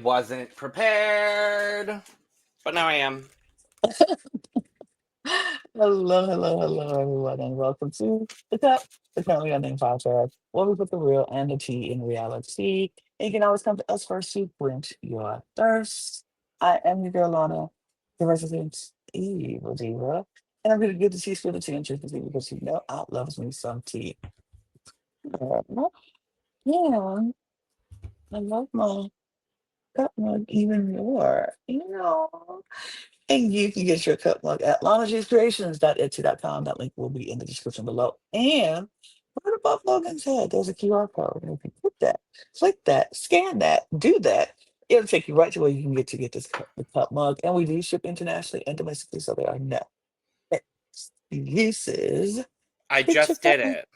wasn't prepared, but now I am. Hello, everyone, and welcome to the Cup, the Currently Unnamed Podcast, where we put the real and the tea in reality. And you can always come to us first to quench your thirst. I am your girl, Lana, the resident evil diva, and I'm going to get the tea, spill the tea, and drink the tea because you know I loves me some tea. Yeah, I love my cup mug even more, And you can get your cup mug at lanagcreations.etsy.com. That link will be in the description below. And right above Logan's head, there's a QR code. And if you click that, scan that, do that, it'll take you right to where you can get this the cup mug. And we do ship internationally and domestically, so there are no excuses. I Get your just cup did mug. it.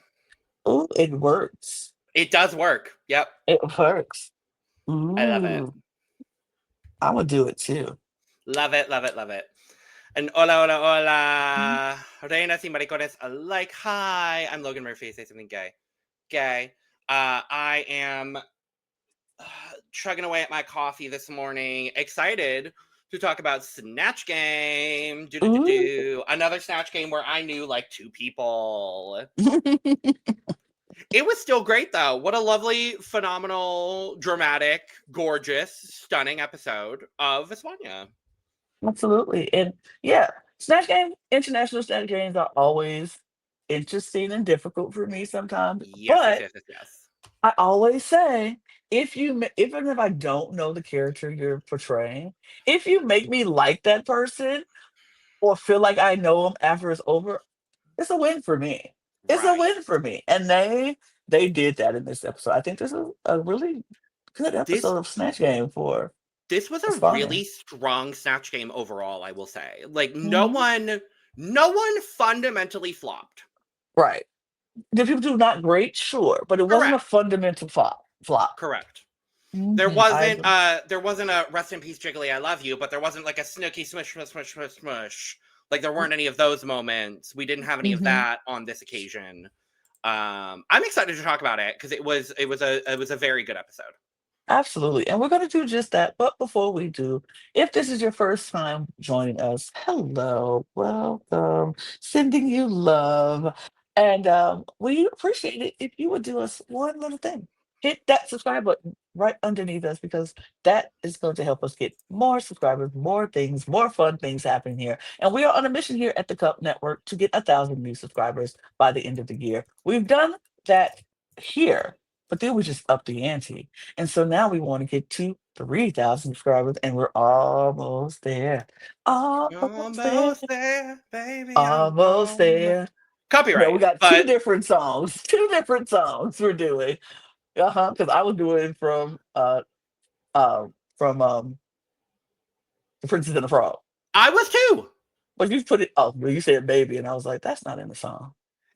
Oh, it works. It does work. Yep. It works. I love it. Ooh, I'm gonna do it too. Love it, love it, love it. And hola, hola, Mhm. hola. Reinas y maricones alike. Hi, I'm Logan Murphy. Say something gay. Gay. I am chugging away at my coffee this morning. Excited to talk about Snatch Game. Ooh. Another Snatch Game where I knew like two people. It was still great though. What a lovely, phenomenal, dramatic, gorgeous, stunning episode of España. Absolutely. And yeah, international Snatch Games are always interesting and difficult for me sometimes. Yes, yes, But yes, yes, yes. I always say, even if I don't know the character you're portraying, if you make me like that person or feel like I know them after it's over, it's a win for me. It's a Right. win for me. And they did that in this episode. I think this is a really good This episode of Snatch Game for this was a España. really strong Snatch Game overall, I will say. Like Mhm. no one fundamentally flopped. Right. Did people do not great? Sure, but it wasn't a Correct. fundamental flop. Flop. Correct. I agree. There wasn't a rest in peace Jiggly, I love you, but there wasn't like a snooky smush smush smush smush smush. Like there weren't any of those moments. We didn't have any of Hmm. that on this occasion. I'm excited to talk about it because it was a very good episode. Absolutely, and we're going to do just that. But before we do, if this is your first time joining us, hello, welcome, sending you love, and we appreciate it if you would do us one little thing. Hit that subscribe button right underneath us because that is going to help us get more subscribers, more things, more fun things happening here. And we are on a mission here at the Cup Network to get 1,000 new subscribers by the end of the year. We've done that here, but then we just up the ante. And so now we want to get to 3,000 subscribers, and we're almost there. Almost there. Almost there, baby. I'm Almost almost there. No, we copyright, got two but different songs. Two different songs we're doing. Uh-huh. Because I was doing uh from The Princess and the Frog. I was too. But you put it well, you said baby, and I was like, that's not in the song.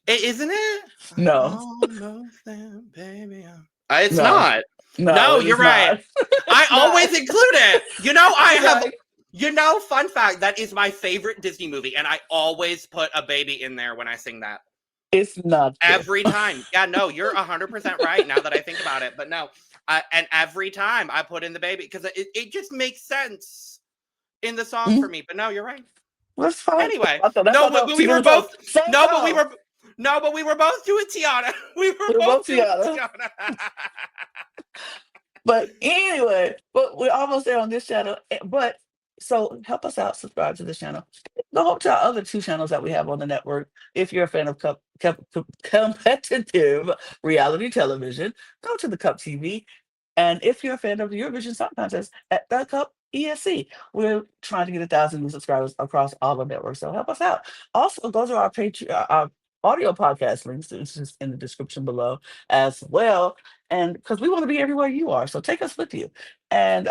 Isn't it? I'm No, almost there, baby. It's no, not. no, No, it you're is right. not. I It's not. always include it. I You're have. right. Fun fact, that is my favorite Disney movie, and I always put a baby in there when I sing that. It's not though. Every time. Yeah, no, you're 100% right now that I think about it. But no, and every time I put in the baby because it just makes sense in the song for Mhm. me. But no, you're right. That's fine. Anyway, I thought that's no, what but, the but we Tina were was both both same no, but we song. were no, but we were both doing Tiana. We were We were both both doing together. Tiana. But anyway, but we're almost there on this channel. But so help us out, subscribe to this channel. Go to our other two channels that we have on the network. If you're a fan of competitive reality television, go to the Cup TV. And if you're a fan of the Eurovision Song Contest at the Cup ESC, we're trying to get 1,000 new subscribers across all the networks. So help us out. Also, go to our Patreon, our audio podcast links. It's just in the description below as well. And because we want to be everywhere you are, so take us with you. And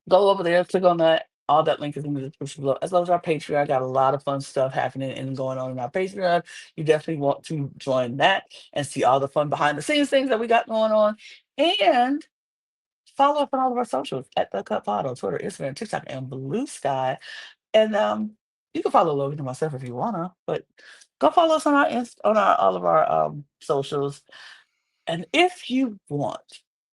go over there, click on that. All that link is in the description below, as well as our Patreon. Got a lot of fun stuff happening and going on in our Patreon. You definitely want to join that and see all the fun behind the scenes things that we got going on. And follow up on all of our socials at the Cup Pod on Twitter, Instagram, TikTok, and Blue Sky. And you can follow Logan and myself if you wanna, but go follow us on on our all of our socials. And if you want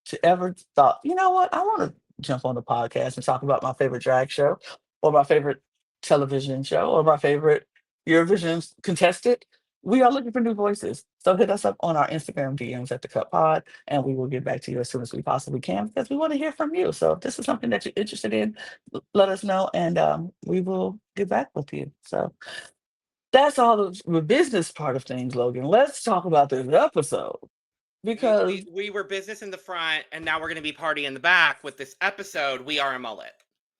to ever thought, you know what, I want to jump on the podcast and talk about my favorite drag show or my favorite television show or my favorite Eurovision contestant. We are looking for new voices. So hit us up on our Instagram DMs at the Cup Pod, and we will get back to you as soon as we possibly can because we want to hear from you. So if this is something that you're interested in, let us know, and we will get back with you. So that's all the business part of things, Logan. Let's talk about this episode We, because we we were business in the front, and now we're going to be party in the back with this episode. We are a mullet.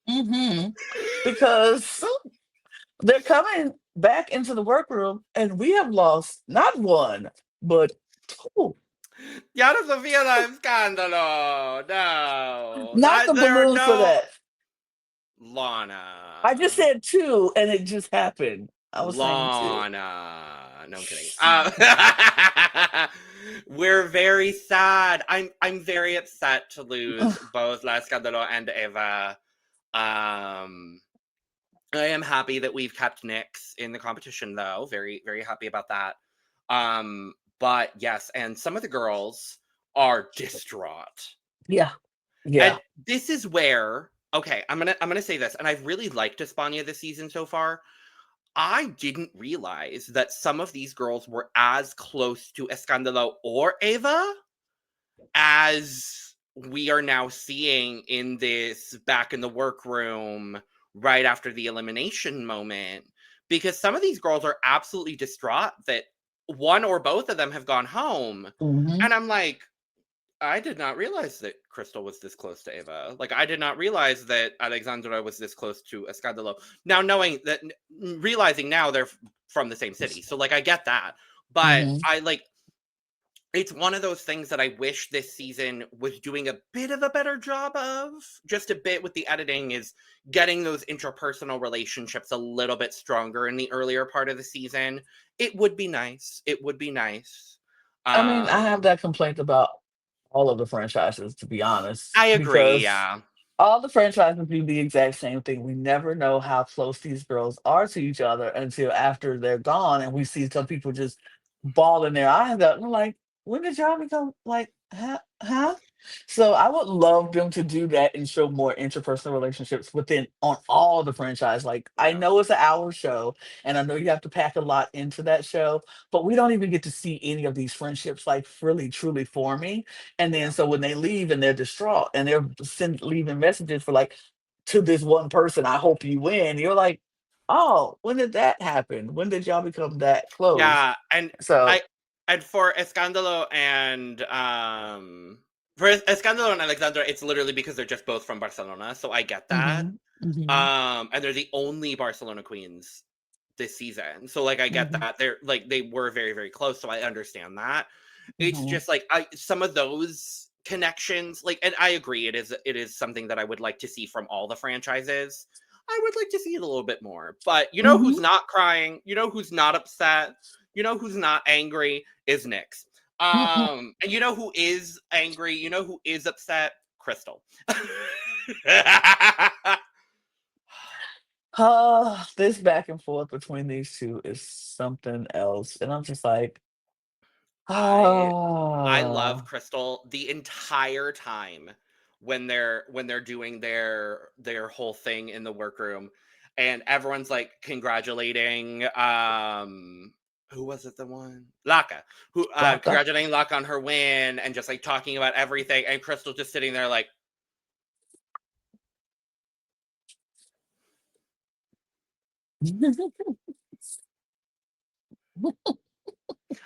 mhm, because they're coming back into the workroom, and we have lost not one but two. Ya no Sofía la escándalo. No, Not the there are balloons for no that. I just Lana. said two, and it just happened. I was saying two. Lana. No, I'm kidding. We're very sad. I'm very upset to lose both La Escándalo and Eva. Um, I am happy that we've kept Nyx in the competition, though. Very, very happy about that. But yes, and some of the girls are distraught. Yeah, yeah. And this is where, okay, I'm gonna say this, and I've really liked España this season so far. I didn't realize that some of these girls were as close to Escándalo or Eva as we are now seeing in this back in the workroom right after the elimination moment. Because some of these girls are absolutely distraught that one or both of them have gone home. hmm And I'm like, I did not realize that Crystal was this close to Eva. Like, I did not realize that Alexandra was this close to Escándalo. Now, knowing that, realizing now they're from the same city. So, like, I get that. But hmm I, like, it's one of those things that I wish this season was doing a bit of a better job of. Just a bit with the editing, is getting those interpersonal relationships a little bit stronger in the earlier part of the season. It would be nice. It would be nice. I mean, I have Um, that complaint about all of the franchises, to be honest, I agree, because yeah. all the franchises do the exact same thing. We never know how close these girls are to each other until after they're gone, and we see some people just bawling their eyes out. And I'm like, when did y'all become like, huh? Huh? So I would love them to do that and show more interpersonal relationships within on all the franchise. Like I Yeah. know it's an hour show, and I know you have to pack a lot into that show, but we don't even get to see any of these friendships like really truly forming. And then Yeah. so when they leave and they're distraught and they're leaving messages for like to this one person, I hope you win. You're like, oh, when did that happen? When did y'all become that close? Yeah, and So I and for Escándalo and Alexandra, it's literally because they're just both from Barcelona, so I get that. mhm, mhm, And they're the only Barcelona queens this season. So like I get mhm, that. They're like they were very, very close, so I understand that. It's mhm, just like I some of those connections, like, and I agree, it is something that I would like to see from all the franchises. I would like to see it a little bit more. But you know who's mhm. not crying, you know who's not upset, you know who's not angry is Nyx. And you know who is angry, you know who is upset? Crystal. This back and forth between these two is something else. And I'm just like, I I love ah. Crystal the entire time when they're doing their whole thing in the workroom, and everyone's like congratulating who was it, the one Laka, who Blanca. congratulating Laka on her win and just like talking about everything, and Crystal just sitting there like,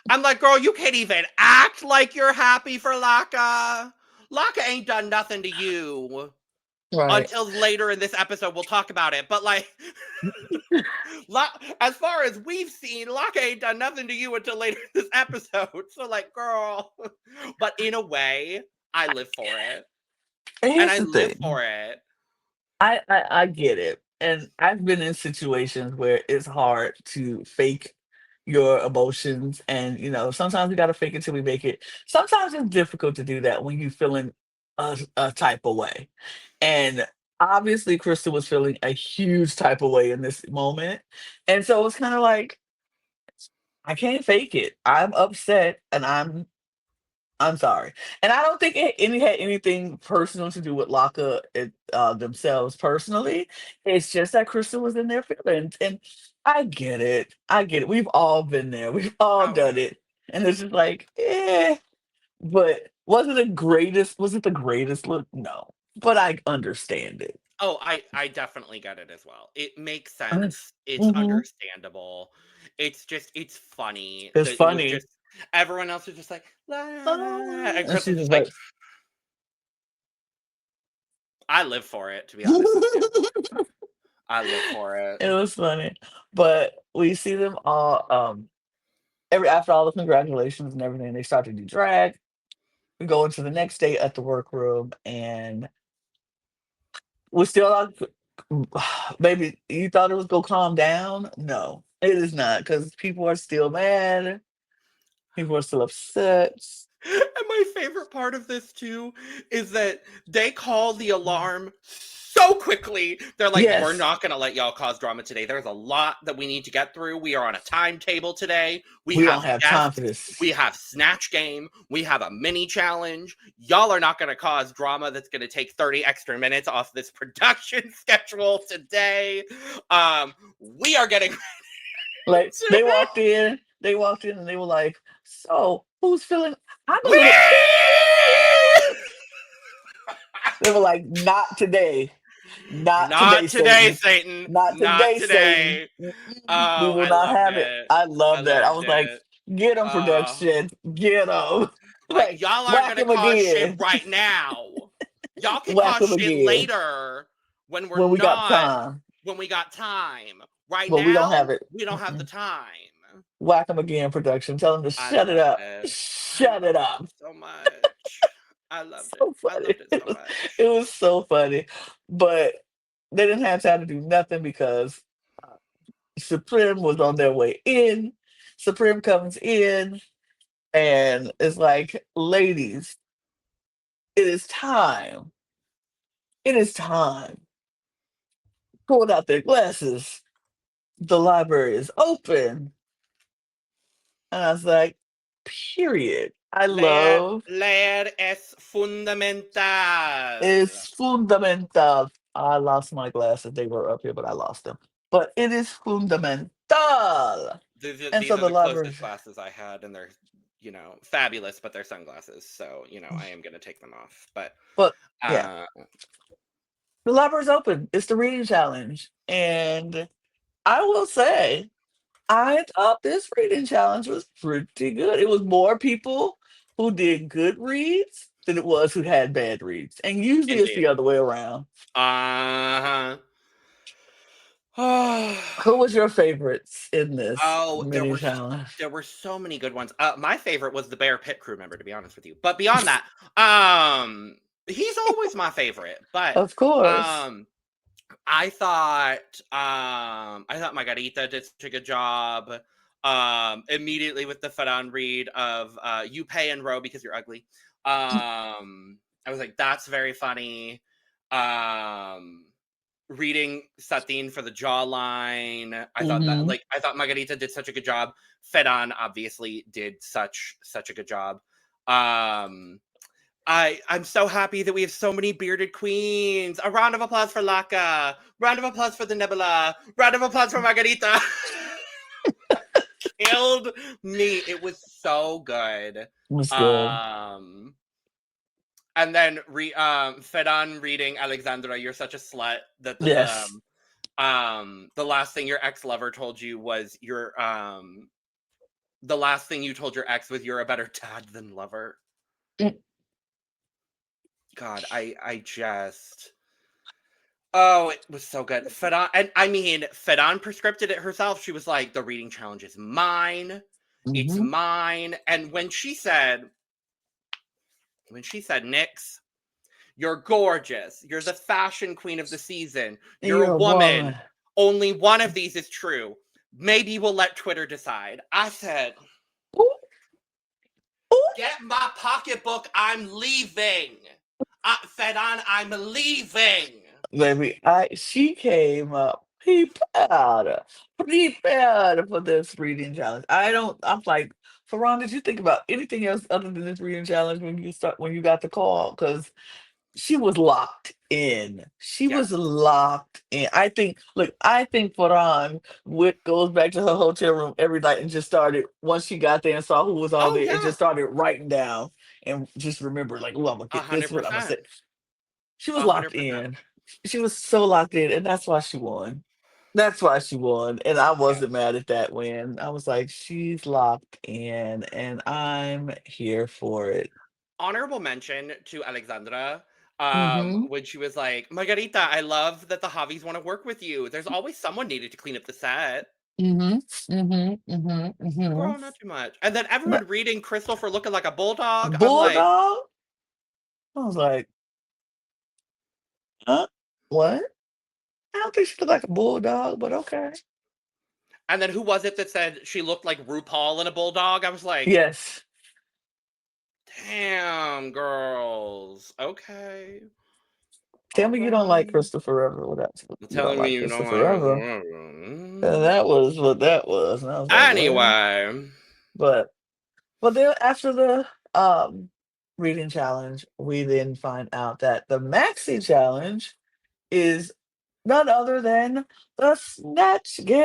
I'm like, girl, you can't even act like you're happy for Laka. Laka ain't done nothing to you Right. until later in this episode. We'll talk about it. But like, as far as we've seen, Locke ain't done nothing to you until later in this episode. So like, girl. But in a way, I live for it. And Here's I the live thing. for it. I get it. And I've been in situations where it's hard to fake your emotions. And, sometimes we got to fake it till we make it. Sometimes it's difficult to do that when you're feeling a type of way. And obviously, Crystal was feeling a huge type of way in this moment. And so it's kind of like, I can't fake it. I'm upset and I'm I'm sorry. And I don't think it had anything personal to do with Laka themselves personally. It's just that Crystal was in their feelings. And I get it. I get it. We've all been there. We've all Oh done yeah. it. And it's just like, eh. But was it the greatest look? No. But I understand it. Oh, I definitely get it as well. It makes sense. It's Mm-hmm. understandable. It's just it's funny It's that it was funny. just everyone else was just like la, la, la, and And Crystal she's just just like like, I live for it, to be honest with you. I live for it. it was funny. But we see them all every after all the congratulations and everything, they start to do drag. We go into the next day at the workroom, and we're still on. Maybe you thought it was gonna calm down. No, it is not, because people are still mad. People are still upset. And my favorite part of this too is that they call the alarm so quickly. They're like, we're Yes, not going to let y'all cause drama today. There's a lot that we need to get through. We are on a timetable today. We we don't have have time for guests. this. We have Snatch Game. We have a mini challenge. Y'all are not going to cause drama that's going to take 30 extra minutes off this production schedule today. We are getting Like to they walked in, and they were like, "So who's feeling? I'm a little." Whee! They were like, "Not today, not Not today, today, Satan, Satan. not Not today, Satan. today. We Oh, will I not loved have it." it. I I love that. I loved was like, it. "Get them, Oh, production, get them!" like Like, y'all aren't whack gonna them cause shit again, right now. Y'all can whack cause them shit again later when we're when we got not time, when we got time. Right but we don't now, have it. we don't have the time. Whack them again, production. Tell them to I shut it loved up, it. I shut it loved it up. so much. I loved it. So I funny. loved it so It much. was so funny, but they didn't have time to do nothing because Supreme was on their way in. Supreme comes in and is like, "Ladies, it is time. It is time." Pulled out their glasses. The library is open. And I was like, period. I love Leer es fundamental. it's fundamental. I lost my glasses. They were up here, but I lost them. But it is fundamental. And so These are the the library, closest glasses I had, and they're, fabulous, but they're sunglasses. So, I am going to take them off. But, but yeah, uh, the library's open. It's the reading challenge. And I will say, I thought this reading challenge was pretty good. It was more people who did good reads than it was who had bad reads. And usually it's indeed. the other way around. Uh Who huh. was your favorites in this Oh, mini challenge? there were so many good ones. My favorite was the Bear Pit crew member, to be honest with you. But beyond that, um, he's always my favorite. But Of course. um, I thought Margarita did such a good job. Immediately with the Faran read of you pay and row because you're ugly. I was like, that's very funny. Um, reading Satine for the jawline. Hmm. I thought Margarita did such a good job. Fedan obviously did such a good job. Um, I'm so happy that we have so many bearded queens. A round of applause for Laka. Round of applause for the Nebula. Round of applause for Margarita. Killed me. It was so good. It was good. Um and then Fedan reading Alexandra, you're such a slut that Yes. the last thing your ex-lover told you was the last thing you told your ex was you're a better dad than lover. Mm, God, I just oh, it was so good. Fedan, and I mean, Fedan prescripted it herself. She was like, the reading challenge is mine. It's mhm. mine. And when she said, Nyx, you're gorgeous. You're the fashion queen of the season. You're a You're a woman. woman. Only one of these is true. Maybe we'll let Twitter decide. I said, Ooh, ooh. get my pocketbook. I'm leaving. Fedan, I'm leaving. Baby, she came up. prepared for this reading challenge. I'm like, Ferran, did you think about anything else other than this reading challenge when you got the call? Because she was locked in. She was Yes. locked in. I think Ferran goes back to her hotel room every night and just started, once she got there and saw who was all Oh there, and yeah. just started writing down and just remember, like, oh, I'm gonna A get this hundred one. I'm gonna say percent. she was A locked hundred percent. in. She was so locked in, and that's why she won. That's why she won. And I wasn't Yes. mad at that win. I was like, she's locked in, and I'm here for it. Honorable mention to Alexandra. Mm-hmm. When she was like, Margarita, I love that the Javis want to work with you. There's always someone needed to clean up the set. Mm-hmm. Mm-hmm. Mm-hmm. Mm-hmm. Girl, not too much. And then everyone reading Crystal for looking like a bulldog. I'm like, Bulldog? I was like, huh? What? I don't think she looked like a bulldog, but okay. and then who was it that said she looked like RuPaul in a bulldog? I was like, Yes. damn, girls. Okay. Tell All me you don't like right. Christopher Ever. Well, that's You're you don't telling me like you don't Christopher Ever. like. That was what that was. And I was like, well, Anyway. but then after the reading challenge, we then find out that the Maxi challenge is none other than the Snatch Game.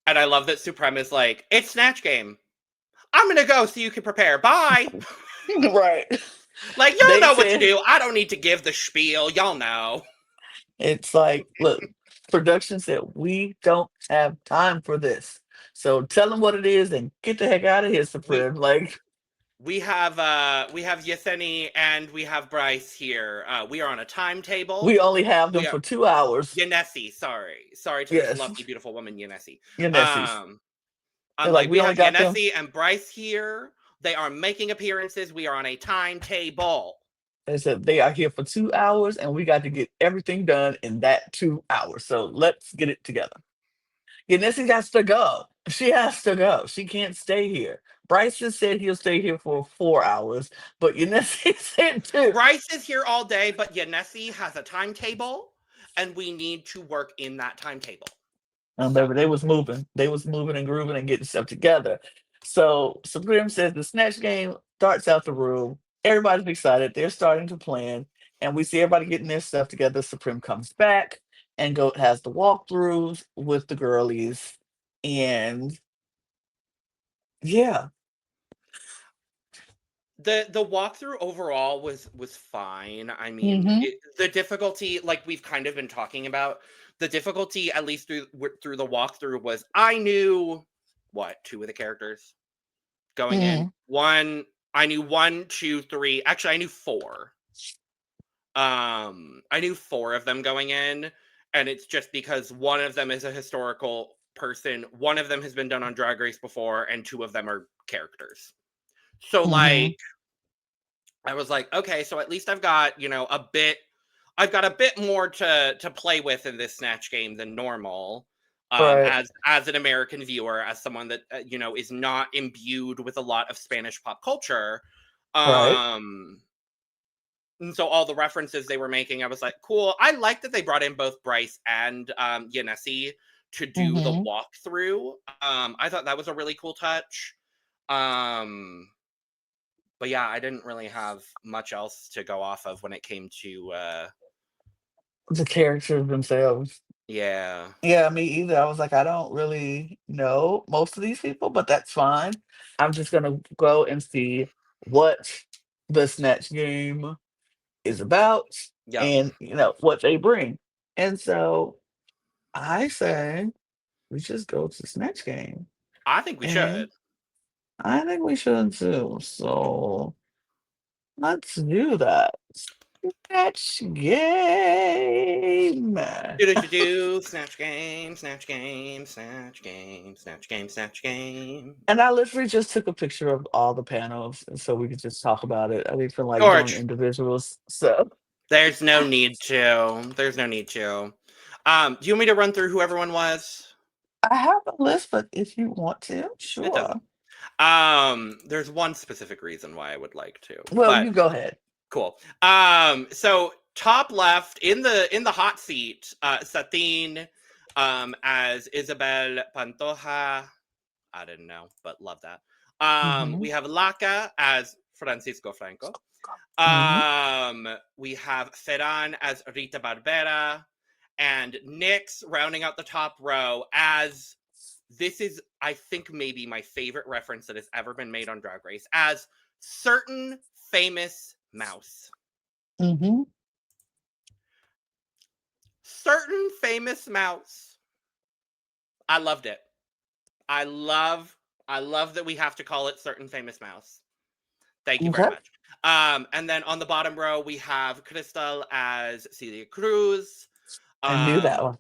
And I love that Supreme is like, it's Snatch Game. I'm gonna go so you can prepare. Bye. Right. Like, y'all They know what to said do. I don't need to give the spiel. Y'all know. it's like, look, production said we don't have time for this. So tell them what it is and get the heck out of here, We Supreme. Like we have Yeseni and we have Bryce here. We are on a we timetable. only have them We are for 2 hours. Yanesi, sorry to this Yes. lovely, beautiful woman, Yanesi. Your Nessies. Um, They're I'm like, like, we we only have got them. Yanesi and Bryce here. They are making appearances. We are on a timetable. They said they are here for 2 hours and we got to get everything done in that 2 hours. So let's get it together. Nessie has to go. She has to go. She can't stay here. Bryson said he'll stay here for 4 hours, but Nessie said too. Bryce is here all day, but Yanesi has a timetable, and we need to work in that timetable. So Baby, they was moving. They was moving and grooving and getting stuff together. So Supreme says the Snatch Game starts out the room. Everybody's excited. They're starting to plan. And we see everybody getting their stuff together. Supreme comes back and has the walkthroughs with the girlies. And yeah. the walkthrough overall was fine. I mean, Hmm. the difficulty, like we've kind of been talking about, the difficulty at least through the walkthrough was I knew what two of the characters going in. Hmm. One, I knew one, two, three. Actually, I knew four. I knew four of them going in, and it's just because one of them is a historical person, one of them has been done on Drag Race before, and two of them are characters. So Hmm. like I was like, okay, so at least I've got, I've got a bit more to play with in this Snatch Game than normal. Right. As an American viewer, as someone that is not imbued with a lot of Spanish pop culture, Right. um, and so all the references they were making, I was like, cool. I like that they brought in both Bryce and Yanesi to do the Hmm. walkthrough. I thought that was a really cool touch. Um, but yeah, I didn't really have much else to go off of when it came to The characters themselves. yeah. Yeah, me either. I was like, I don't really know most of these people, but that's fine. I'm just gonna go and see what the Snatch Game is about Yep. and what they bring. And so I say we just go to Snatch Game. I think we And should. I think we should too. So let's do that. Snatch Game. Do do do do snatch game, snatch game, snatch game, snatch game, snatch game. And I literally just took a picture of all the panels, and so we could just talk about it. I didn't feel like doing George, individuals. So there's no need to. There's no need to. Do you want me to run through who everyone was? I have a list, but if you want to, It sure. doesn't. There's one specific reason why I would like to, Well, but you go ahead. cool. So top left in the hot seat, Satine as Isabel Pantoja. I didn't know, but love that. We have Laca as Francisco Franco. We have Ferran as Rita Barbera, and Nyx rounding out the top row as, this is, I think, maybe my favorite reference that has ever been made on Drag Race, as certain famous mouse. Certain famous mouse. I loved it. I love that we have to call it certain famous mouse. Thank you very much. And then on the bottom row, we have Crystal as Celia Cruz. I knew that one.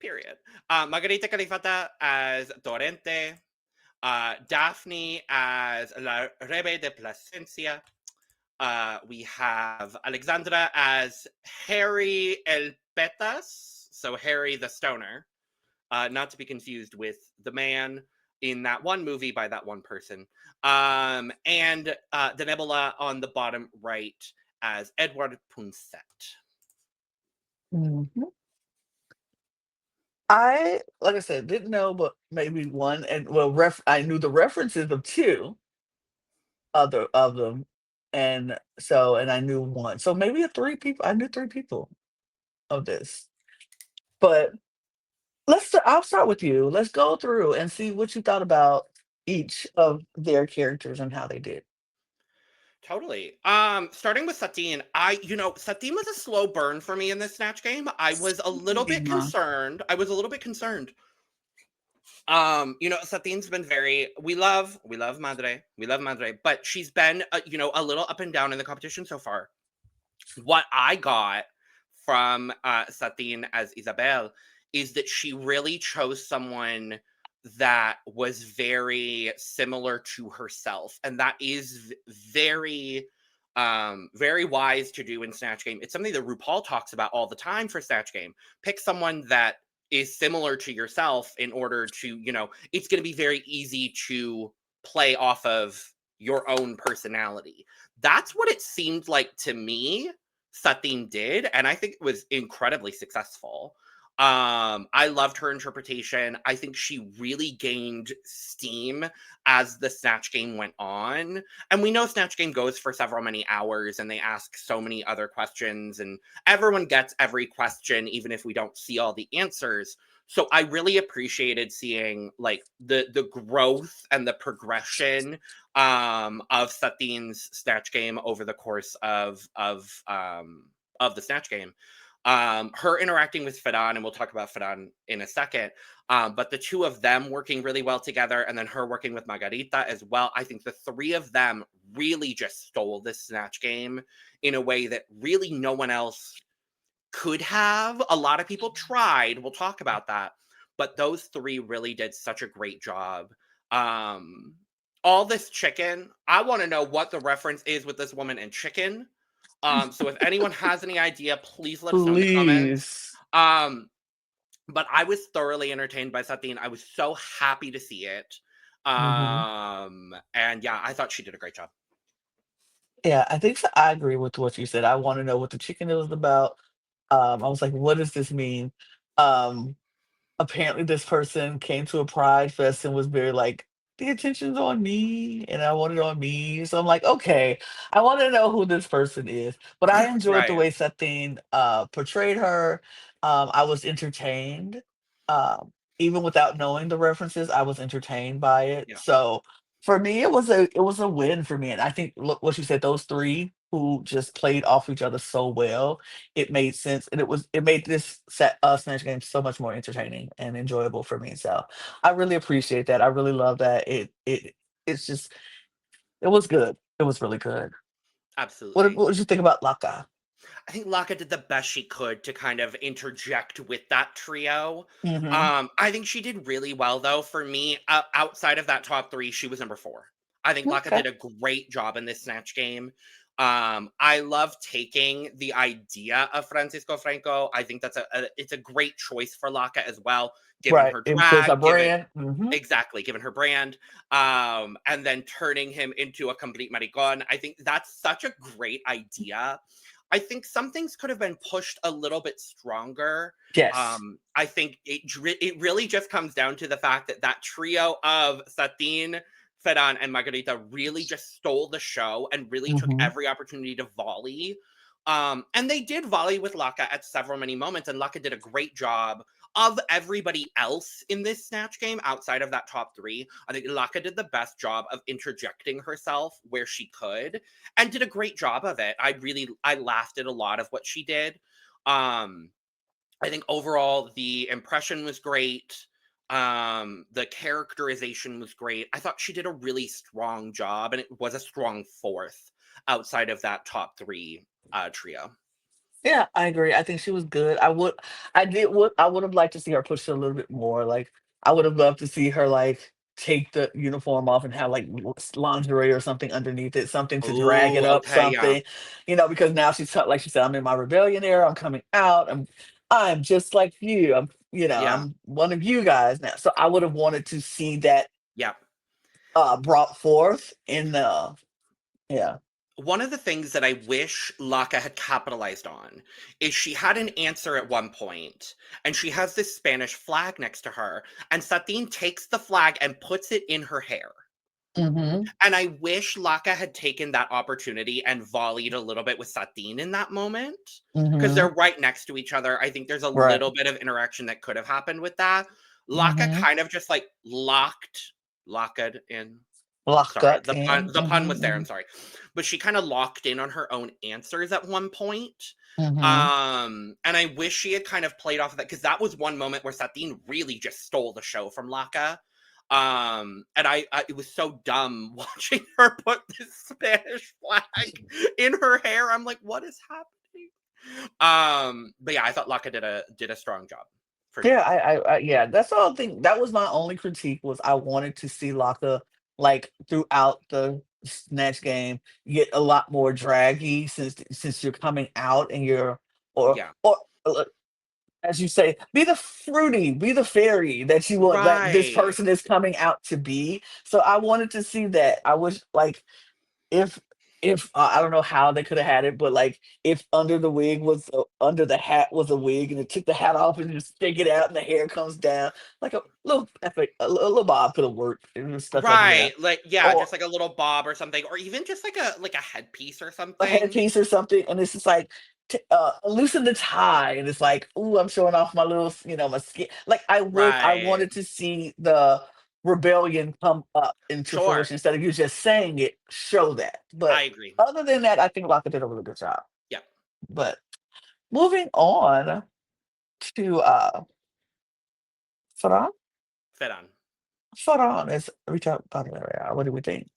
Period. Margarita Califata as Torrente. Daphne as La Rebe de Plasencia. We have Alexandra as Harry El Petas. So Harry the Stoner. Not to be confused with the man in that one movie by that one person. And the Nebula on the bottom right as Edward Punset. I, like I said, didn't know, but maybe one, and well, I knew the references of two other of them, and I knew one, so maybe three people. I knew three people of this, but I'll start with you. Let's go through and see what you thought about each of their characters and how they did. Totally. Starting with Satine, Satine was a slow burn for me in this Snatch Game. I was a little bit concerned. Satine's been we love Madre, but she's been, a little up and down in the competition so far. What I got from Satine as Isabel is that she really chose someone that was very similar to herself, and that is very very wise to do in Snatch Game. It's something that RuPaul talks about all the time for Snatch Game. Pick someone that is similar to yourself in order to, it's going to be very easy to play off of your own personality. That's what it seemed like to me Satine did, and I think it was incredibly successful. I loved her interpretation. I think she really gained steam as the Snatch Game went on. And we know Snatch Game goes for many hours, and they ask so many other questions, and everyone gets every question, even if we don't see all the answers. So I really appreciated seeing like the growth and the progression of Satine's Snatch Game over the course of the Snatch Game. Her interacting with Ferran, and we'll talk about Ferran in a second, but the two of them working really well together, and then her working with Margarita as well. I think the three of them really just stole this Snatch Game in a way that really no one else could have. A lot of people tried. We'll talk about that. But those three really did such a great job. All this chicken, I want to know what the reference is with this woman and chicken. So if anyone has any idea, please let us know in the comments. But I was thoroughly entertained by Satine. I was so happy to see it. And yeah, I thought she did a great job. Yeah, I think so. I agree with what you said. I want to know what the chicken is about. I was like, what does this mean? Apparently this person came to a Pride Fest and was very like, the attention's on me and I want it on me. So I'm like, okay, I want to know who this person is. But I enjoyed the Right. way Satine portrayed her. I was entertained. Even without knowing the references, I was entertained by it. Yeah. So for me, it was a win for me. And I think, look what you said, those three who just played off each other so well, it made sense, and it made this Snatch Game so much more entertaining and enjoyable for me. So I really appreciate that. I really love that. It's just, it was good. It was really good. Absolutely. What did you think about Laka? I think Laka did the best she could to kind of interject with that trio. Mm-hmm. I think she did really well, though. For me, outside of that top three, she was number 4. I think Laka Okay. did a great job in this Snatch Game. I love taking the idea of Francisco Franco. I think that's it's a great choice for Laka as well, given Right. her It fits a drag, brand. Mm-hmm. exactly, given her brand, and then turning him into a complete maricon. I think that's such a great idea. I think some things could have been pushed a little bit stronger. Yes. I think it really just comes down to the fact that that trio of Satine, Ferran, and Margarita really just stole the show and really took Hmm. every opportunity to volley. And they did volley with Laka at several many moments, and Laka did a great job of everybody else in this Snatch Game outside of that top three. I think Laka did the best job of interjecting herself where she could and did a great job of it. I laughed at a lot of what she did. Um, I think overall the impression was great. The characterization was great. I thought she did a really strong job, and it was a strong fourth outside of that top three trio. Yeah, I agree. I think she was good. I would have liked to see her push it a little bit more. Like, I would have loved to see her like take the uniform off and have like lingerie or something underneath it, something to drag it Oh, up, okay, yeah, something, because now like she said, I'm in my rebellion era. I'm coming out. I'm just like you. yeah, I'm one of you guys now. So I would have wanted to see that yeah. brought forth in the yeah. One of the things that I wish Laka had capitalized on is she had an answer at one point, and she has this Spanish flag next to her, and Satine takes the flag and puts it in her hair. Hmm. And I wish Laka had taken that opportunity and volleyed a little bit with Satine in that moment, because Hmm. they're right next to each other. I think there's a Right. little bit of interaction that could have happened with that. Laka Hmm. kind of just like locked in. Lock Sorry, up in. the pun was there, I'm Hmm. sorry. But she kinda locked in on her own answers at one point. Hmm. And I wish she had kind of played off of that, because that was one moment where Satine really just stole the show from Laka. And I it was so dumb watching her put this Spanish flag in her hair. I'm like, "What is happening?" But yeah, I thought Laka did a strong job, for Yeah, sure. yeah, that's the whole thing. That was my only critique was I wanted to see Laka like throughout the Snatch Game get a lot more draggy since you're coming out and you're Yeah. or as you say, be the fruity, be the fairy that you want that this Right. person is coming out to be. So I wanted to see that. I wish like if I don't know how they could have had it, but like if under the hat was a wig and it took the hat off and just stick it out and the hair comes down, like a little bob could have worked and just stuck under there, Right, like, yeah, or just like a little bob or something, or even just like a headpiece or a something. headpiece or something, and it's just like loosen the tie, and it's like, ooh, I'm showing off my little, my skin. Like I Right. wanted to see the rebellion come up into Sure, fruition instead of you just saying it. Show that, I but agree. other than that, I think Locke did a really good job. Yeah, But moving on to Farhan. fit on. Farhan is reach out by the area. What do we think?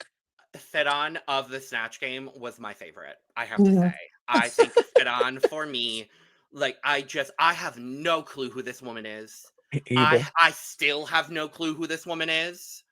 Fit on of the Snatch Game was my favorite, I have to say. Mhm. I think Fit on for me, like, I have no clue who this woman is. Either. I still have no clue who this woman is.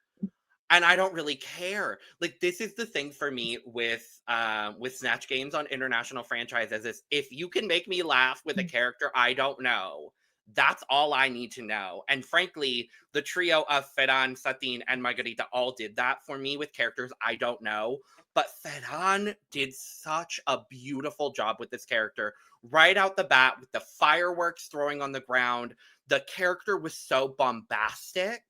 And I don't really care. Like, this is the thing for me with Snatch Games on international franchises is if you can make me laugh with a character I don't know, that's all I need to know. And frankly, the trio of Ferran, Satine, and Margarita all did that for me with characters I don't know. But Ferran did such a beautiful job with this character right out the bat with the fireworks throwing on the ground. The character was so bombastic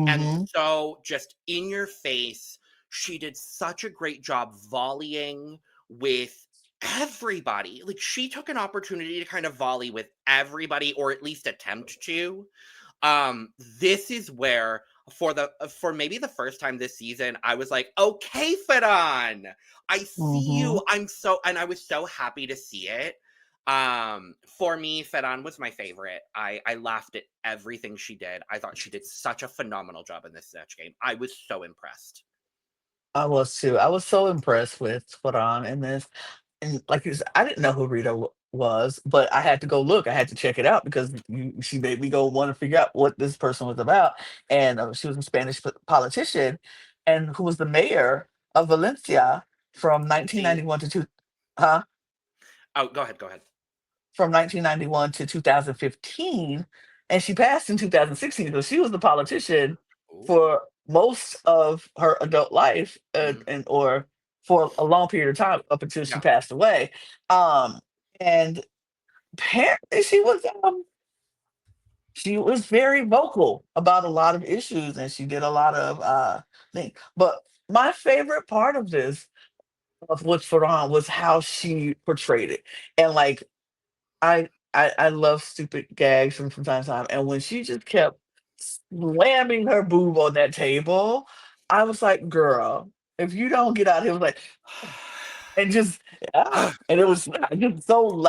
and Hmm. so just in your face. She did such a great job volleying with everybody. Like, she took an opportunity to kind of volley with everybody, or at least attempt to. This is where for maybe the first time this season, I was like, okay, Fedon, I see Hmm. you. And I was so happy to see it. For me, Fedon was my favorite. I laughed at everything she did. I thought she did such a phenomenal job in this Snatch Game. I was so impressed. I was too. I was so impressed with Farhan in this. And like you said, I didn't know who Rita was, but I had to go look. I had to check it out because she made me go want to figure out what this person was about. And she was a Spanish politician, and who was the mayor of Valencia from See, 1991 to two, huh? oh, go ahead, go ahead. From 1991 to 2015, and she passed in 2016. So she was the politician Ooh. for most of her adult life, Mhm. and or for a long period of time up until she Yeah. passed away. And apparently she was very vocal about a lot of issues, and she did a lot of things. But my favorite part of this of what's for on was how she portrayed it. And like I love stupid gags from time to time. And when she just kept slamming her boob on that table, I was like, girl, if you don't get out here, like, and just and it was just so.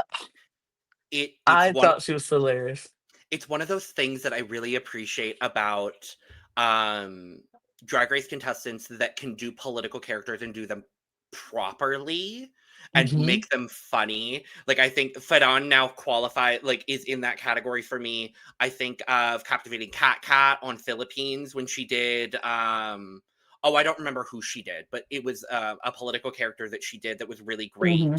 It's I one thought she was hilarious. it's one of those things that I really appreciate about um drag race contestants that can do political characters and do them properly and Hmm. make them funny. Like I think Fadon now is in that category for me. I think of Captivating Cat Cat on Philippines when she did oh, I don't remember who she did, but it was a political character that she did that was really great. Hmm.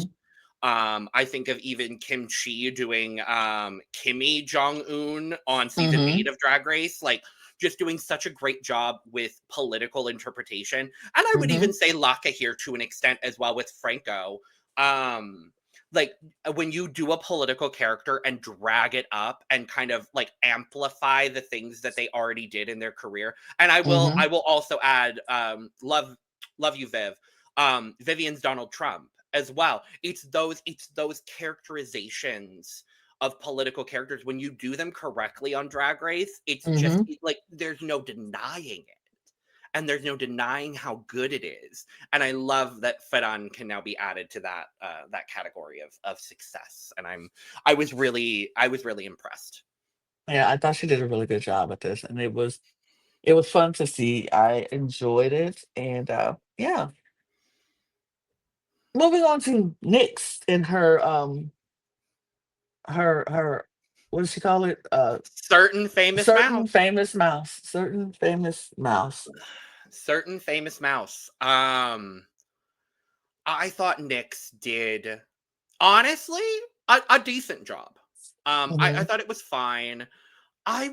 I think of even Kim Chi doing Kimmy Jong Un on season Hmm. 8 of Drag Race, like just doing such a great job with political interpretation. And I would Hmm. even say Laka here to an extent as well with Franco. Um, like when you do a political character and drag it up and kind of like amplify the things that they already did in their career. And Hmm. I will also add love you, Viv. Vivian's Donald Trump as well. It's those characterizations of political characters when you do them correctly on Drag Race. Hmm. Like there's no denying it. And there's no denying how good it is. And I love that Ferran can now be added to that category of success. And I was really impressed. Yeah, I thought she did a really good job at this, and it was fun to see. I enjoyed it, and yeah. Moving on to Nyx and her what does she call it? Certain famous mouse. Certain famous mouse. Certain famous mouse. Certain famous mouse. I thought Nyx did honestly a decent job. I Mhm. thought it was fine. I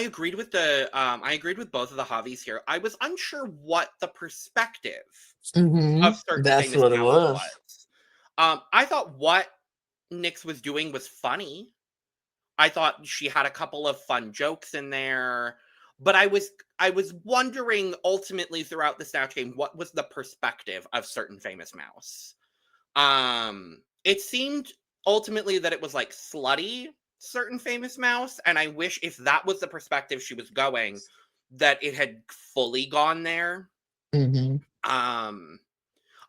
agreed with both of the Javis here. I was unsure what the perspective of Mhm. certain That's famous what it mouse was. was. I thought what Nyx was doing was funny. I thought she had a couple of fun jokes in there, but I was wondering ultimately throughout the Snatch Game what was the perspective of certain famous mouse. It seemed ultimately that it was like slutty certain famous mouse, and I wish if that was the perspective she was going, that it had fully gone there. Mhm. Um,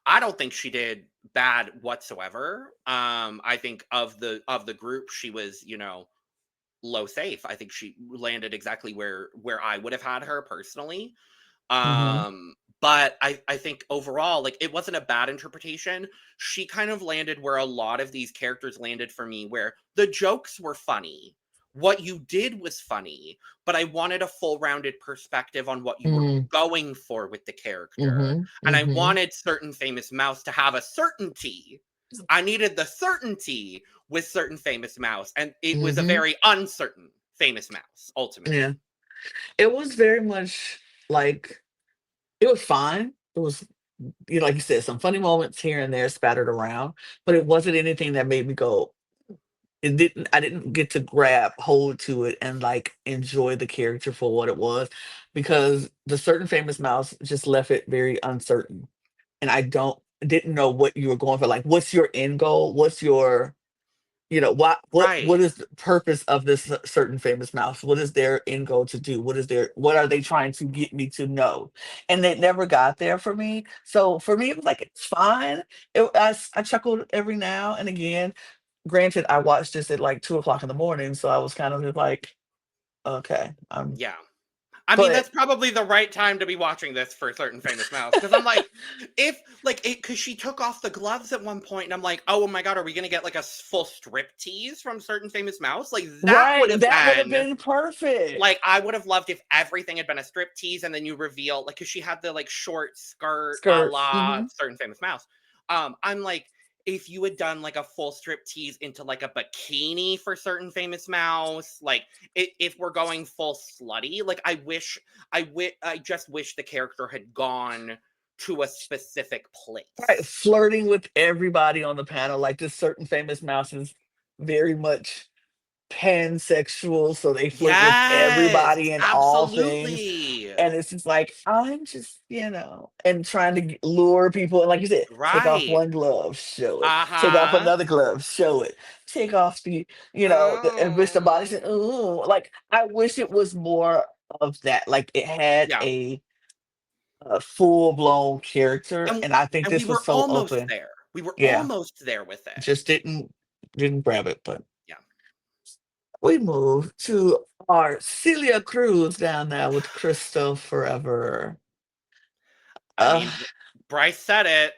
I don't think she did bad whatsoever. I think of the group, she was, you know, low safe. I think she landed exactly where I would have had her personally. Mhm. But I think overall, like it wasn't a bad interpretation. She kind of landed where a lot of these characters landed for me, where the jokes were funny. What you did was funny, but I wanted a full rounded perspective on what you were Mhm. going for with the character. Mhm. And I Mhm. wanted certain famous mouse to have a certainty. I needed the certainty with certain famous mouse, and it was a Mhm. very uncertain famous mouse, ultimately. Yeah. It was very much like it was fine. It was, like you said, some funny moments here and there spattered around, but it wasn't anything that made me go, I didn't get to grab hold to it and like enjoy the character for what it was, because the certain famous mouse just left it very uncertain. And I didn't know what you were going for. Like, what's your end goal? What's your, what Right. is the purpose of this certain famous mouse? What is their end goal to do? What are they trying to get me to know? And they never got there for me. So for me, it was like it's fine. I chuckled every now and again. Granted, I watched this at like 2 o'clock in the morning, so I was kind of just like, okay. Yeah. I mean, But that's probably the right time to be watching this for a certain famous mouse. Because I'm like, if like it, because she took off the gloves at one point, and I'm like, oh my god, are we gonna get like a full strip tease from certain famous mouse? Like that would right, have that would have been been perfect. like I would have loved if everything had been a strip tease, and then you reveal like because she had the like short skirt a Skirt. la Hmm. certain famous mouse. I'm like, if you had done like a full strip tease into like a bikini for certain famous mouse, like if we're going full slutty, like I just wish the character had gone to a specific place. Right, flirting with everybody on the panel, like this certain famous mouse is very much pansexual, so they flirt with Yes, everybody and all things. absolutely. And it's just like, I'm just, and trying to lure people. And like you said, take off Right. one glove, show it. Take off Uh-huh. another glove, show it. Take off and wish the body Oh. said, ooh. Like, I wish it was more of that. Like, it had Yeah. a full blown character. And And I think and we this was were so almost open. there. We were Yeah. almost there with it. Just didn't grab it, but Yeah. we move to our Celia Cruz down there with Crystal Forever. I Uh, mean, Bryce said it,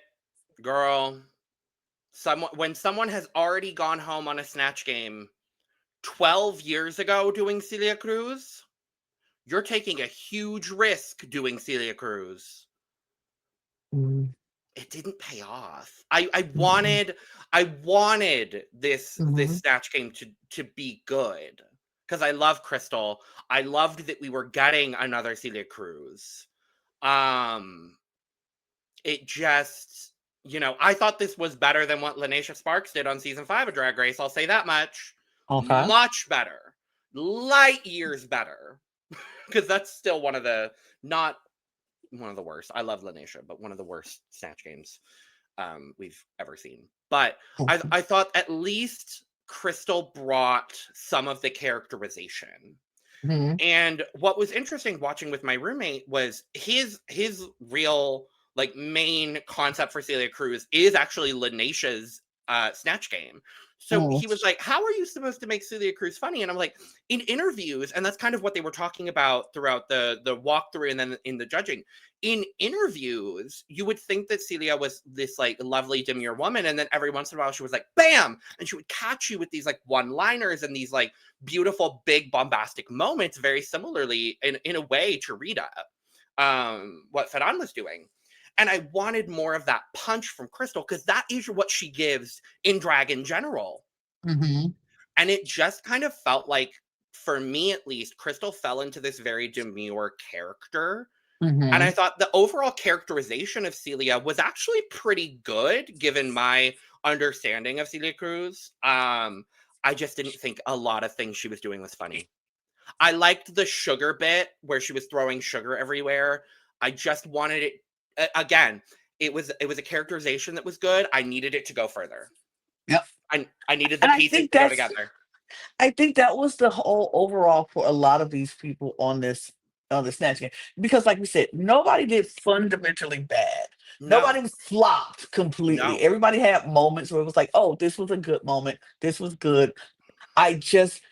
girl. When someone has already gone home on a Snatch Game 12 years ago doing Celia Cruz, you're taking a huge risk doing Celia Cruz. mm, It didn't pay off. I mm, wanted this mhm. Snatch Game to be good because I love Crystal. I loved that we were getting another Celia Cruz. Um, it just, I thought this was better than what Lanacia Sparks did on season 5 of Drag Race. I'll say that much. Okay. Much better, light years better, because that's still not one of the worst. I love Lanacia, but one of the worst Snatch Games we've ever seen. But I thought at least Crystal brought some of the characterization. Mhm. And what was interesting watching with my roommate was his real main concept for Celia Cruz is actually Lanacia's Snatch Game. So Mhm. he was like, "How are you supposed to make Celia Cruz funny?" And I'm like, in interviews, and that's kind of what they were talking about throughout the walkthrough and then in the judging. In interviews, you would think that Celia was this lovely demure woman, and then every once in a while she was like, "Bam!" and she would catch you with these one-liners and these beautiful, big, bombastic moments, very similarly in a way to Rita, what Ferran was doing. And I wanted more of that punch from Crystal because that is what she gives in drag in general. Mhm. And it just kind of felt like, for me at least, Crystal fell into this very demure character. And I Mhm. thought the overall characterization of Celia was actually pretty good, given my understanding of Celia Cruz. I just didn't think a lot of things she was doing was funny. I liked the sugar bit where she was throwing sugar everywhere. I just wanted it again. It was a characterization that was good. I needed it to go further. Yep. I needed the And pieces to go together. I think that was the whole overall for a lot of these people on the Snatch Game. Because like we said, nobody did fundamentally bad. No, Nobody was flopped completely. no, Everybody had moments where it was like, oh, this was a good moment. This was good. I just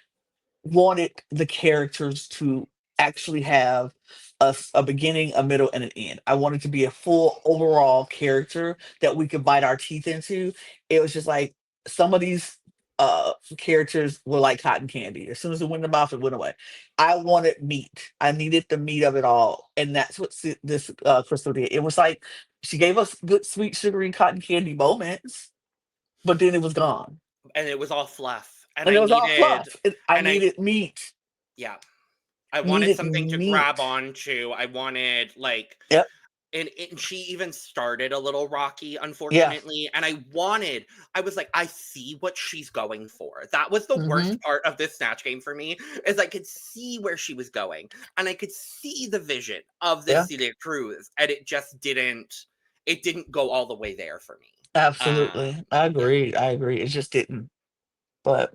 wanted the characters to actually have a beginning, a middle, and an end. I wanted to be a full overall character that we could bite our teeth into. It was just like some of these characters were like cotton candy. As soon as it went in the mouth, it went away. I wanted meat. I needed the meat of it all, and that's what this Crystal did. It was like she gave us good, sweet, sugary cotton candy moments, but then it was gone, and it was all fluff. And and I it was all needed, fluff. I and I needed meat. yeah, I wanted Needed something to grab meat. onto. I wanted Yep. and she even started a little rocky, Yeah. unfortunately. And I was like, I see what she's going for. That was the worst Mhm. part of this Snatch Game for me, is I could see where she was going. And I could see the vision of this Yeah. Celia Cruz. And it didn't go all the way there for me. Absolutely. I Yeah. agree. I agree. It just didn't. But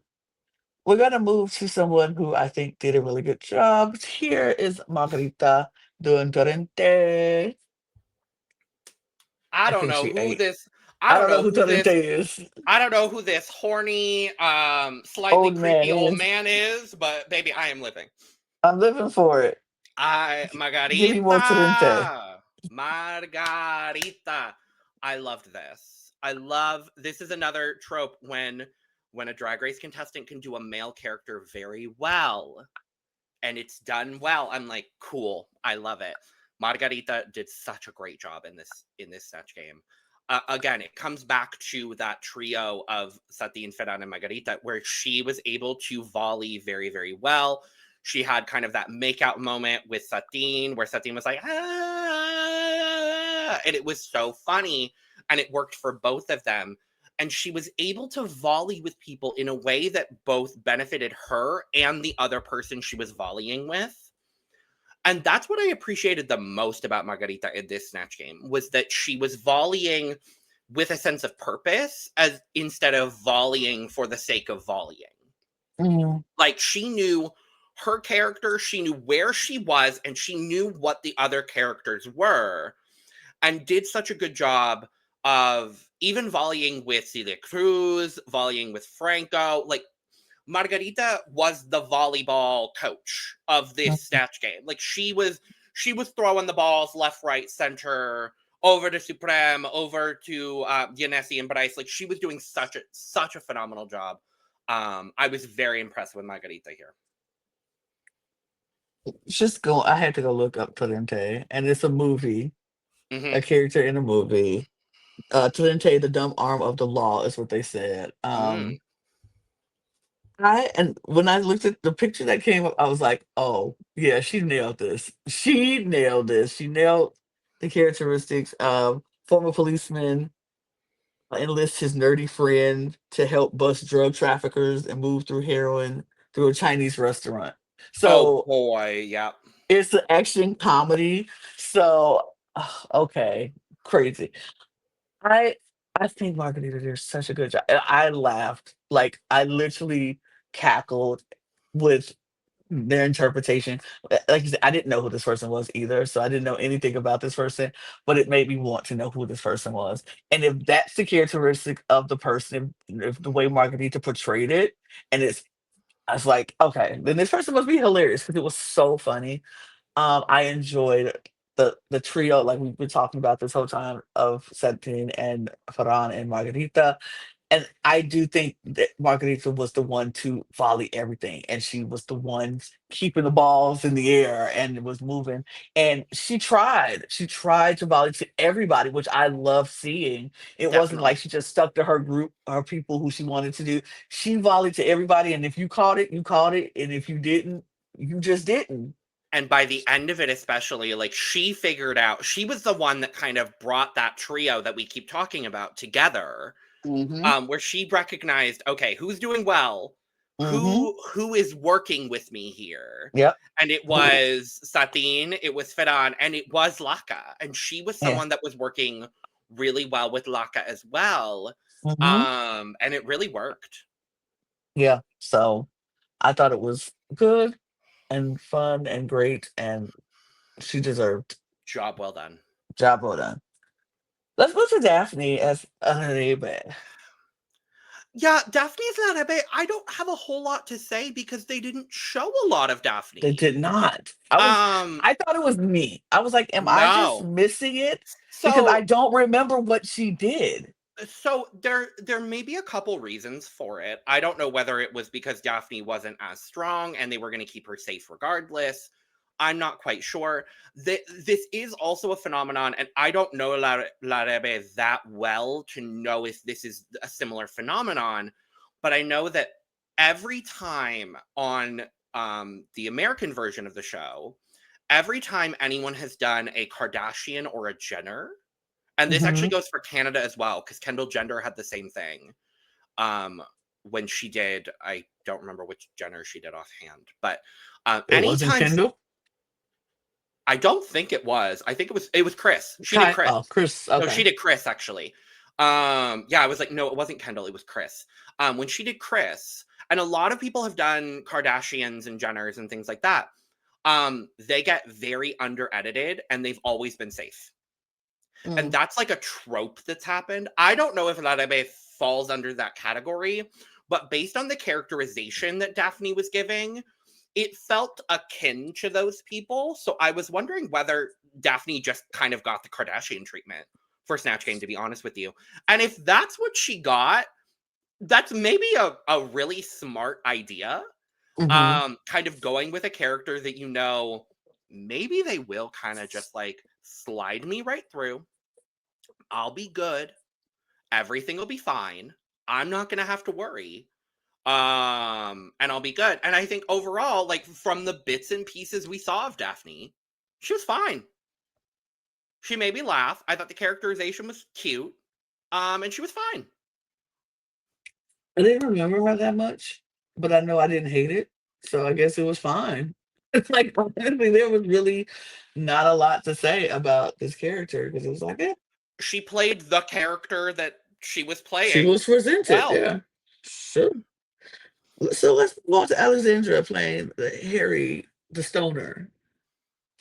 we're gonna move to someone who I think did a really good job. Here is Margarita doing Torrente. I I don't think know she who ate. this I I don't don't know know who who Torrente this is. I don't know who this horny, slightly Old man creepy old is. man is, but baby, I am living. I'm living for it. Give me more Torrente. Margarita. I loved this. This is another trope when a drag race contestant can do a male character very well and it's done well. I'm like, cool. I love it. Margarita did such a great job in this Snatch Game. Again, it comes back to that trio of Satine, Ferran, and Margarita, where she was able to volley very, very well. She had kind of that makeout moment with Satine, where Satine was like, Margarita. And it was so funny. And it worked for both of them. And she was able to volley with people in a way that both benefited her and the other person she was volleying with. And that's what I appreciated the most about Margarita in this Snatch Game, was that she was volleying with a sense of purpose as instead of volleying for the sake of volleying. Mhm. Like, she knew her character, she knew where she was, and she knew what the other characters were, and did such a good job of even volleying with Celia Cruz, volleying with Franco. Like, Margarita was the volleyball coach of this Mhm. Snatch Game. Like, she was throwing the balls left, right, center, over to Supreme, over to Yanesi and Bryce. Like, she was doing such a phenomenal job. I was very impressed with Margarita here. I had to go look up Talente, and it's a movie, a Mm-hmm. character in a movie. Talente, the dumb arm of the law, is what they said. Mm. And when I looked at the picture that came up, I was like, "Oh, yeah, she nailed this. She nailed this. She nailed the characteristics of former policeman enlists his nerdy friend to help bust drug traffickers and move through heroin through a Chinese restaurant." Oh So boy, yeah. it's an action comedy. So okay, crazy. I I think Margarita did such a good job. I laughed. Like, I literally cackled with their interpretation. Like you said, I didn't know who this person was either, so I didn't know anything about this person, but it made me want to know who this person was. And if that's the characteristic of the person, if the way Margarita portrayed it, and I was like, okay, then this person must be hilarious because it was so funny. I enjoyed the trio, like we've been talking about this whole time, of Septine and Ferran and Margarita. And I do think that Margarita was the one to volley everything, and she was the one keeping the balls in the air and was moving. And she tried to volley to everybody, which I love seeing. It wasn't like Definitely. she just stuck to her group, her people who she wanted to do. She volleyed to everybody, and if you caught it, you caught it, and if you didn't, you just didn't. And by the end of it, especially, like, she figured out, she was the one that kind of brought that trio that we keep talking about together, Mhm. where she recognized, okay, who's doing well, Mhm. who is working with me here, Yep. and it Who was Satine, it was Ferran, and it was Laka, and she was Yeah. someone that was working really well with Laka as well, Mhm. and it really worked. Yeah. So, I thought it was good and fun and great, and she deserved. Job well done. Job well done. Let's go to Daphne as Anebe. Yeah, Daphne's not a bit. I don't have a whole lot to say because they didn't show a lot of They Daphne. did not. Um, I thought it was me. I was like, "Am I just no. missing it?" Because I So don't remember what she did. there may be a couple reasons for it. I don't know whether it was because Daphne wasn't as strong and they were going to keep her safe regardless. I'm not quite sure. This is also a phenomenon, and I don't know La Rebe that well to know if this is a similar phenomenon, but I know that every time on the American version of the show, every time anyone has done a Kardashian or a Jenner, and this actually Mhm. goes for Canada as well, because Kendall Jenner had the same thing. Um, when she did, I don't remember which Jenner she did offhand, but It wasn't anytime Kendall? I don't think it was. I think it was Chris. She did Kai Chris. Oh, Chris, No, she okay. did Chris actually. Yeah, I was like, no, it wasn't Kendall, it was Chris. When she did Chris, and a lot of people have done Kardashians and Jenners and things like that. They get very under edited and they've always been safe. And Mm. that's like a trope that's happened. I don't know if Larebe falls under that category, but based on the characterization that Daphne was giving, it felt akin to those people. So I was wondering whether Daphne just kind of got the Kardashian treatment for Snatch Game, to be honest with you. And if that's what she got, that's maybe a really smart idea. Mhm. Kind of going with a character that maybe they will kind of just like slide me right through. I'll be good. Everything will be fine. I'm not gonna have to worry. And I'll be good. And I think overall, like from the bits and pieces we saw of Daphne, she was fine. She made me laugh. I thought the characterization was cute. And she was fine. I didn't remember her that much, but I know I didn't hate it, so I guess it was fine. It's like, honestly, there was really not a lot to say about this character because it was like, She played the character that she was she playing was presented, well. yeah. Sure. So let's go on to Alexandra playing the Harry the Stoner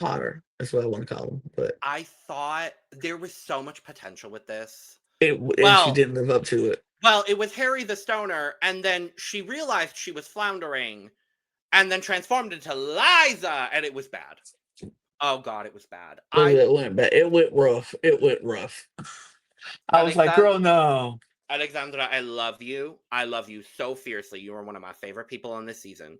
Potter. That's what I want to call him. But I thought there was so much potential with this. and she Well, didn't live up to it. it was Harry the Stoner, and then she realized she was floundering, and then transformed into Liza, and it was bad. Oh God, it was bad. It went bad. It went rough. It went rough. I was like, Alexandra, girl, no. Alexandra, I love you. I love you so fiercely. You are one of my favorite people on this season.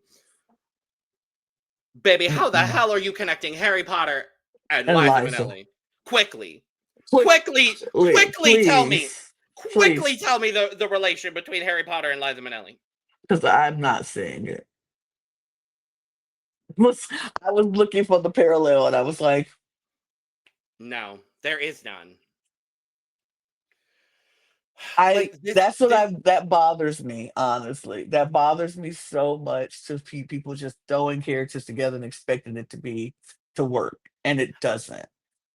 Baby, how the Mm-mm. hell are you connecting Harry Potter and And Liza Liza. Minnelli? Quickly tell me. Please. Quickly Please. tell me the relation between Harry Potter and Liza Minnelli. Because I'm not seeing it. I was looking for the parallel and I was like, No, there is none. that bothers me, honestly. That bothers me so much to people just throwing characters together and expecting it to work. And it doesn't.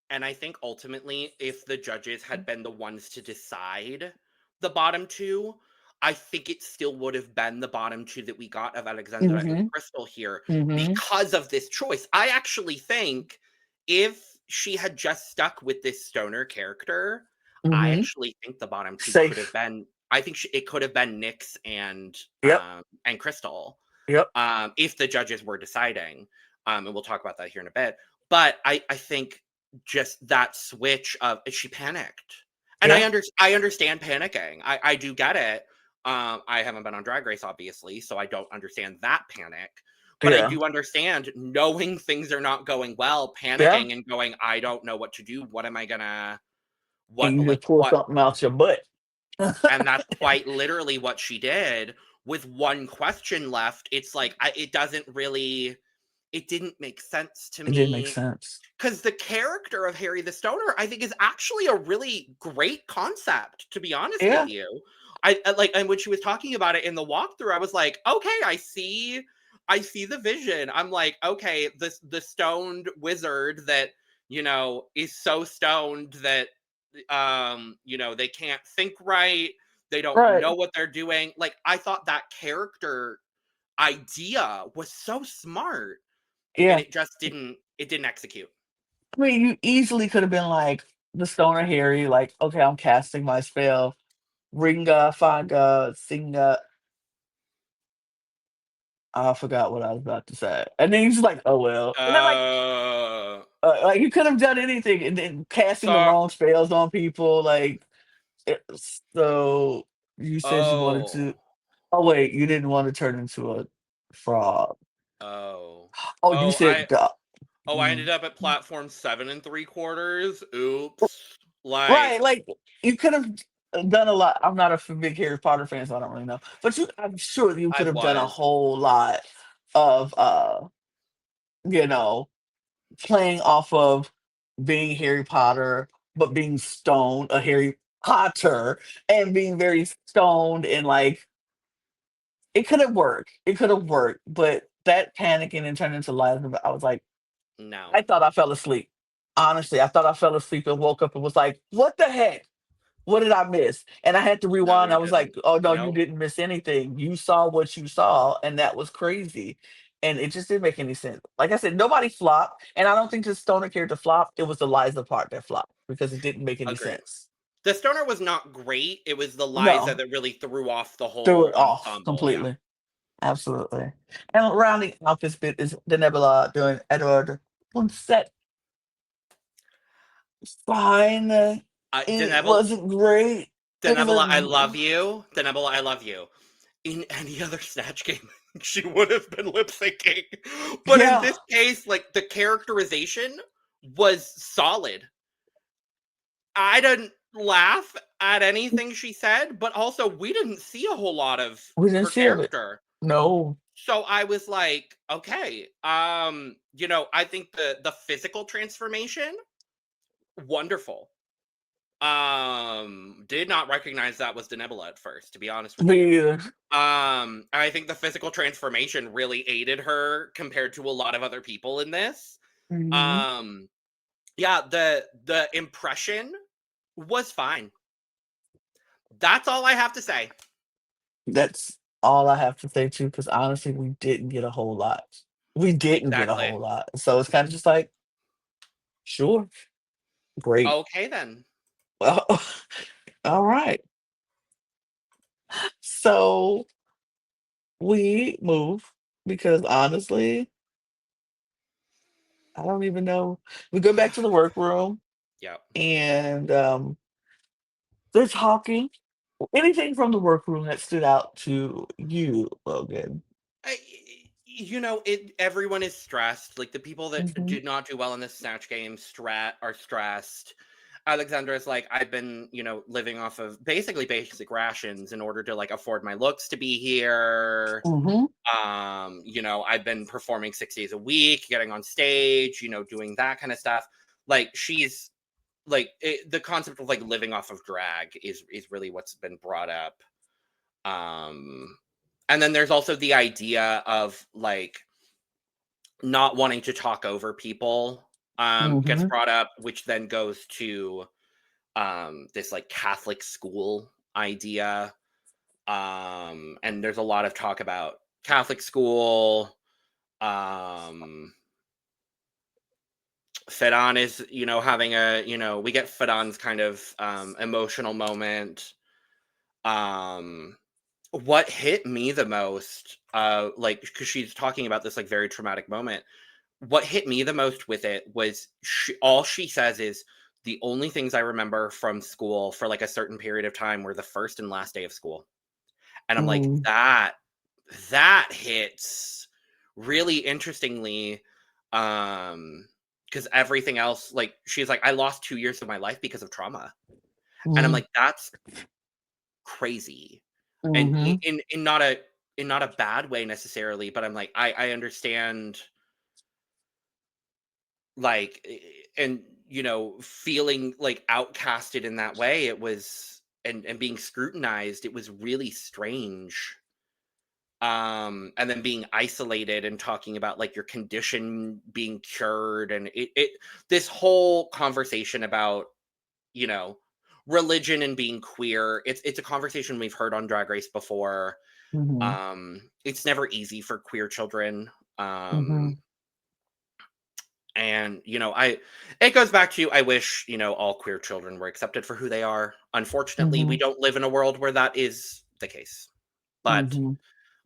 And I think ultimately, if the judges had been the ones to decide the bottom two, I think it still would have been the bottom two that we got of Alexandra and Mm-hmm. Crystal here Mm-hmm. because of this choice. I actually think if she had just stuck with this stoner character, I Mm-hmm. actually think the bottom two could have Safe. been. I think it could have been Nyx and Yep. Crystal. Yep. If the judges were deciding, and we'll talk about that here in a bit. But I think just that switch of she panicked, and Yeah. I understand panicking. I do get it. I haven't been on Drag Race, obviously, so I don't understand that panic. But I Yeah. do understand knowing things are not going well, Yeah. panicking and going, I don't know what to do. What am I gonna? And What you like just pull what? something out your butt. And that's quite literally what she did. With one question left, it's like it doesn't really. It didn't make sense to It didn't make me sense. because the character of Harry the Stoner, I think, is actually a really great concept, to be honest with Yeah. you. I like, and when she was talking about it in the walkthrough, I was like, okay, I see the vision. I'm like, okay, the stoned wizard that, is so stoned that they can't think right, they don't Right. know what they're doing. Like, I thought that character idea was so smart, and Yeah. it didn't execute. I mean, you easily could have been like the Stoner Harry, like, okay, I'm casting my spell. Ringa, Faga, Singa. I forgot what I was about to say. And then he's like, oh well. And then like you could have done anything and then casting the So wrong spells on people. Like so you said you wanted oh to wait, you didn't want to turn into a frog. oh Oh, you oh said I mm. ended up at platform 7 3/4. Oops. Right, Like, like you could have done a lot. I'm not a big Harry Potter fan, so I don't really know. But I'm sure you I could have done a was. whole lot of you know, playing off of being Harry Potter, but being stoned, a Harry Potter, and being very stoned and like it could have worked. It could have worked, but that panicking and turning into lies, I was like, No. I thought I fell asleep. Honestly, I thought I fell asleep and woke up and was like, what the heck? What did I miss? And I had to No, rewind. I you was like, didn't. oh no, you Nope. didn't miss anything. You saw what you saw, and that was crazy. And it just didn't make any sense. Like I said, nobody flopped. And I don't think the stoner character flopped. It was the Liza part that flopped because it didn't make any Agreed. sense. The stoner was not great. It was the Liza No, that really threw off the threw whole it off ensemble. Yeah. completely. Absolutely. And rounding out this bit is the Nebula doing Edward Punset. Fine. It Denebula, wasn't great. It Denebula, I love was you. Denebula, I love you. In any other Snatch Game, she would have been lip syncing. But in yeah. this case, like, the characterization was solid. I didn't laugh at anything she said, but also we didn't see a whole lot of We didn't her see it. character. No. So I was like, okay, I think the physical transformation wonderful. Did not recognize that was Denebula at first, to be honest with you. Me either. I think the physical transformation really aided her compared to a lot of other people in this. Mhm. Um, yeah, the impression was fine. That's all I have to say. That's all I have to say too, because honestly, we didn't get a whole lot. We didn't get a Exactly. whole lot. So it's kind of just like, sure, great. Okay then. Well, all right. So we move because honestly, I don't even know. We go back to the workroom Yep. and they're talking. Anything from the workroom that stood out to you, Logan? I, everyone is stressed. Like the people that Hmm. did not do well in this snatch game are stressed. Alexandra's like, I've been, living off of basically basic rations in order to like afford my looks to be here. Hmm. I've been performing 6 days a week, getting on stage, doing that kind of stuff. Like she's like the concept of like living off of drag is really what's been brought up. Um and then there's also the idea of like not wanting to talk over people gets Hmm. brought up, which then goes to this like Catholic school idea. And there's a lot of talk about Catholic school. um Fedon is, having we get Fedon's kind of emotional moment. um what hit me the most, like, because she's talking about this like very traumatic moment. What hit me the most with it was all she says is, the only things I remember from school for like a certain period of time were the first and last day of school. And I'm like, Mm. that hits really interestingly. Because everything else, like, she's like, I lost 2 years of my life because of trauma. And I'm Mm. like, that's crazy. And Mhm. in not a bad way necessarily, but I'm like, I understand, like, and feeling like outcasted in that way. It was, and being scrutinized, it was really strange. And then being isolated and talking about like your condition being cured, and it this whole conversation about, you know religion and being queer. It's a conversation we've heard on Drag Race before. Mhm. It's never easy for queer children. Mhm. And I it goes back to, I wish, all queer children were accepted for who they are. Unfortunately, we Mhm. don't live in a world where that is the case. But Mhm.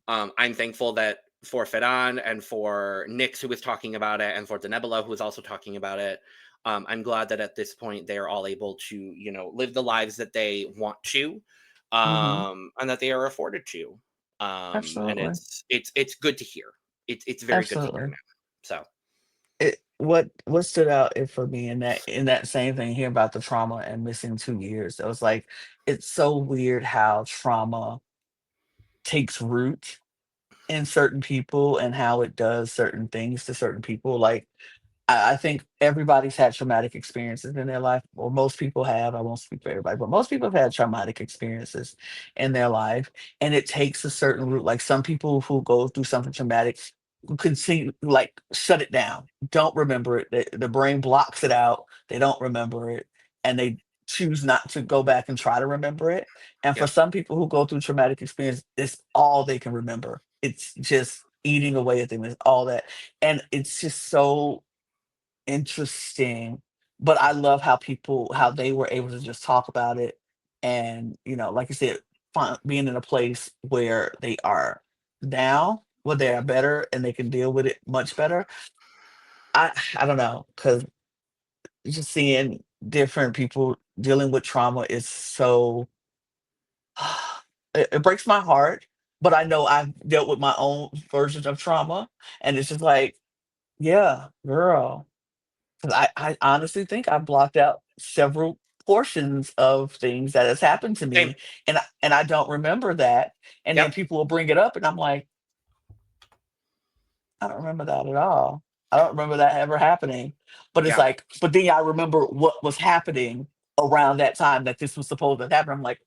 I'm thankful that for Ferran and for Nyx, who was talking about it, and for Denebula, who was also talking about it. I'm glad that at this point they are all able to, live the lives that they want to, Mhm. and that they are afforded to. And Absolutely. it's good to hear. It's very good to hear Absolutely. now. So What stood out for me in that same thing here about the trauma and missing 2 years, it was like, it's so weird how trauma takes root in certain people and how it does certain things to certain people. Like, I think everybody's had traumatic experiences in their life, or most people have. I won't speak for everybody, but most people have had traumatic experiences in their life, and it takes a certain route. Like some people who go through something traumatic continue, like, shut it down, don't remember it. The brain blocks it out. They don't remember it, and they choose not to go back and try to remember it. And for yeah. some people who go through traumatic experience, it's all they can remember. It's just eating away at them. It's all that, and it's just so interesting, but I love how they were able to just talk about it and, like you said, being in a place where they are now, where they are better and they can deal with it much better. I don't know, because just seeing different people dealing with trauma is so it breaks my heart, but I know I've dealt with my own versions of trauma, and it's just like, yeah, girl. 'Cause I honestly think I've blocked out several portions of things that has happened to Same. me, and I don't remember that, and then Yep. people will bring it up, and I'm like, "I don't remember that at all." I don't remember that ever happening. But it's Yeah. like, but then I remember what was happening around that time that this was supposed to happen. I'm like,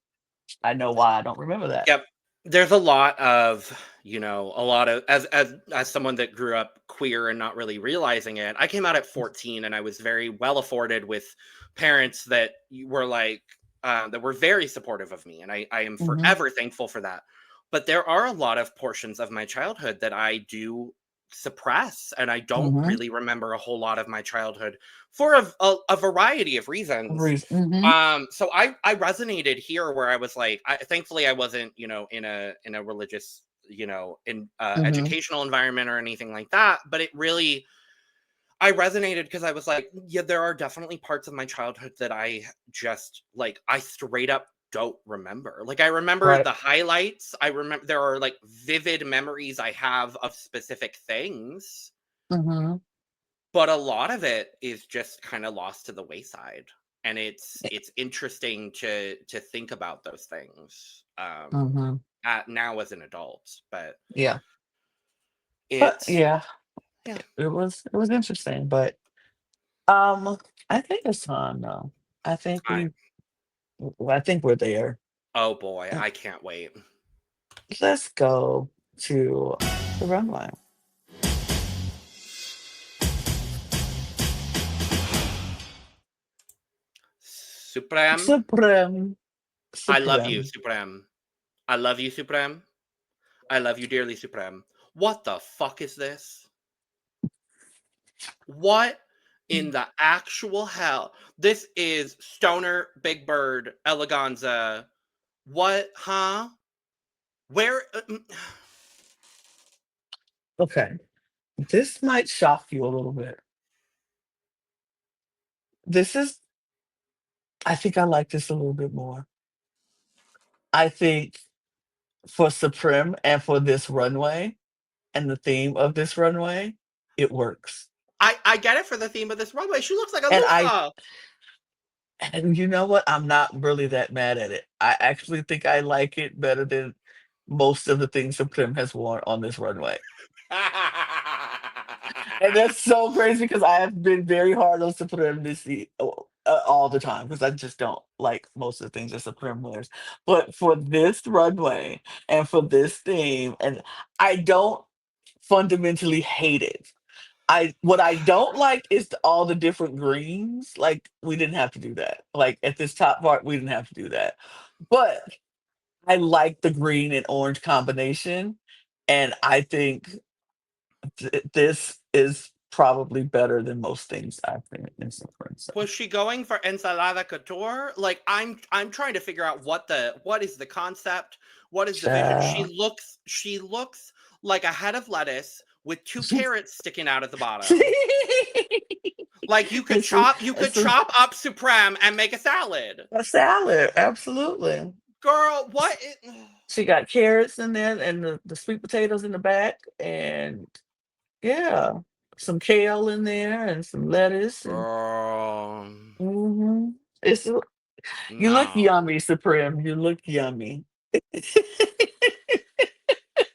I know why I don't remember that. Yep. There's a lot of, a lot of as someone that grew up queer and not really realizing it. I came out at 14 and I was very well afforded with parents that were like that were very supportive of me, and I am Hmm. forever thankful for that. But there are a lot of portions of my childhood that I do suppress, and I don't Hmm. really remember a whole lot of my childhood for a variety of reasons. Hmm. So I resonated here where I was like, thankfully I wasn't, in a religious, in Hmm. educational environment or anything like that. But it really, I resonated because I was like, yeah, there are definitely parts of my childhood that I just like, I straight up don't remember. Like, I remember Right. the highlights. I remember there are like vivid memories I have of specific things, Hmm. but a lot of it is just kind of lost to the wayside, and it's interesting to think about those things Hmm. at now as an adult, but Yeah. But it's yeah, yeah. it was interesting. But um, I think it's time though. I think I we I think we're there. Oh boy, Uh, I can't wait. Let's go to the runway. Supreme. Supreme. I love you, Supreme. Supreme. I love you, Supreme. I love you dearly, Supreme. What the fuck is this? What in the actual hell? This is Stoner, Big Bird, Eleganza. What, huh? Where? Okay. This might shock you a little bit. This is, I think I like this a little bit more. I think for Supreme and for this runway and the theme of this runway, it works. I get it for the theme of this runway. She looks like a And I, loofah. and you know what? I'm not really that mad at it. I actually think I like it better than most of the things Supreme has worn on this runway. And that's so crazy because I have been very hard on Supreme this all the time because I just don't like most of the things that Supreme wears. But for this runway and for this theme, and I don't fundamentally hate it. What I don't like is all the different greens. Like we didn't have to do that. Like at this top part, we didn't have to do that. But I like the green and orange combination, and I think this is probably better than most things I've been in Supreme. So, Was she going for ensalada couture? Like, I'm trying to figure out what is the concept, what is the vision. child. She looks like a head of lettuce with two carrots sticking out at the bottom. Like, it's a, you could it's a, chop up Supreme and make a salad. a salad, absolutely. Girl, She got carrots in there and the sweet potatoes in the back, and yeah, some kale in there and some lettuce and Girl, hmm it's you look no, yummy, Supreme. You look yummy.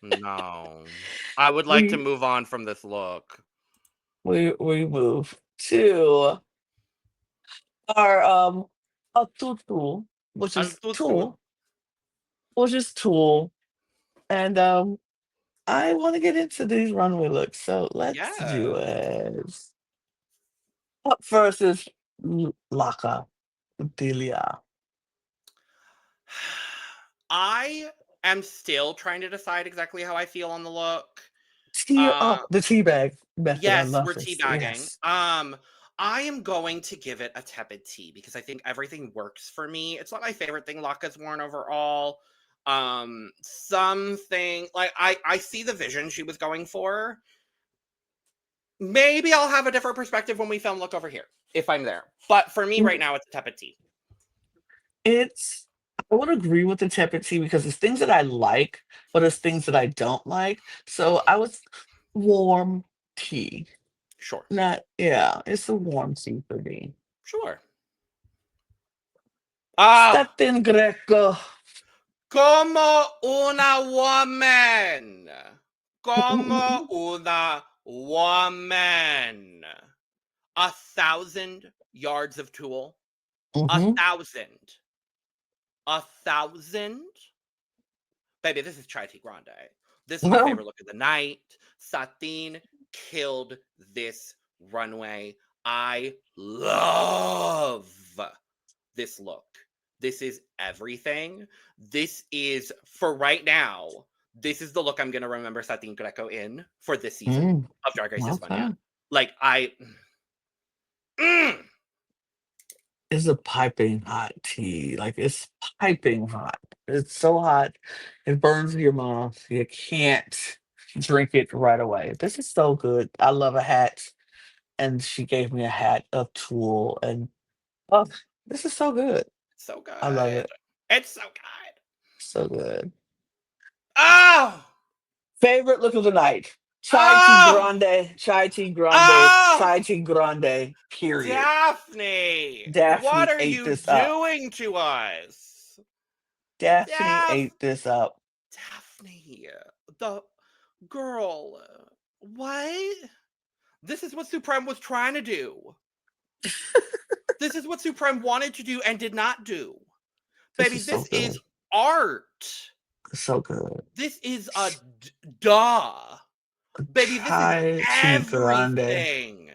no. I would like to we move on from this look. we move to our a tutu, which Al is tutto. tool, which is tool, and I want to get into these runway looks, so let's do Yes. it. Up first is Laka Delia. I am still trying to decide exactly how I feel on the look. Oh, Uh, the teabag method. I yes, love we're this. teabagging. Yes. I am going to give it a tepid T because I think everything works for me. It's not my favorite thing Laka's worn overall. Something like I see the vision she was going for. Maybe I'll have a different perspective when we film Look Over Here if I'm there. But for me right now, it's a tepid T. It's I would agree with the tepid tea because it's things that I like, but it's things that I don't like. So I was warm tea. Sure, Not yeah, it's a warm tea for me. sure. Ah, Satin Greco. como una woman. Como una woman. 1,000 yards of tulle. A Mm-hmm. thousand. 1,000. Baby, this is Chai Tea Grande. This is my No, favorite look of the night. Satine killed this runway. I love this look. This is everything. This is, for right now, this is the look I'm going to remember Satine Greco in for this season of Drag Race España. okay. Like, It's a piping hot tea. Like it's piping hot. It's so hot, it burns your mouth. You can't drink it right away. This is so good. I love a hat, and she gave me a hat of tulle, and oh, this is so good. so I love good. it. It's so good. So good. Oh! Favorite look of the night. Chai tea Oh! grande, chai tea grande, Oh! chai tea grande, period. Daphne! What Daphne are ate you this up. doing to us? Daphne Daph- ate this up. Daphne, the girl. What? This is what Supreme was trying to do. This is what Supreme wanted to do and did not do. This Baby, is so this is good. art. So good. This is a duh. Baby, this is Chai tea grande. everything.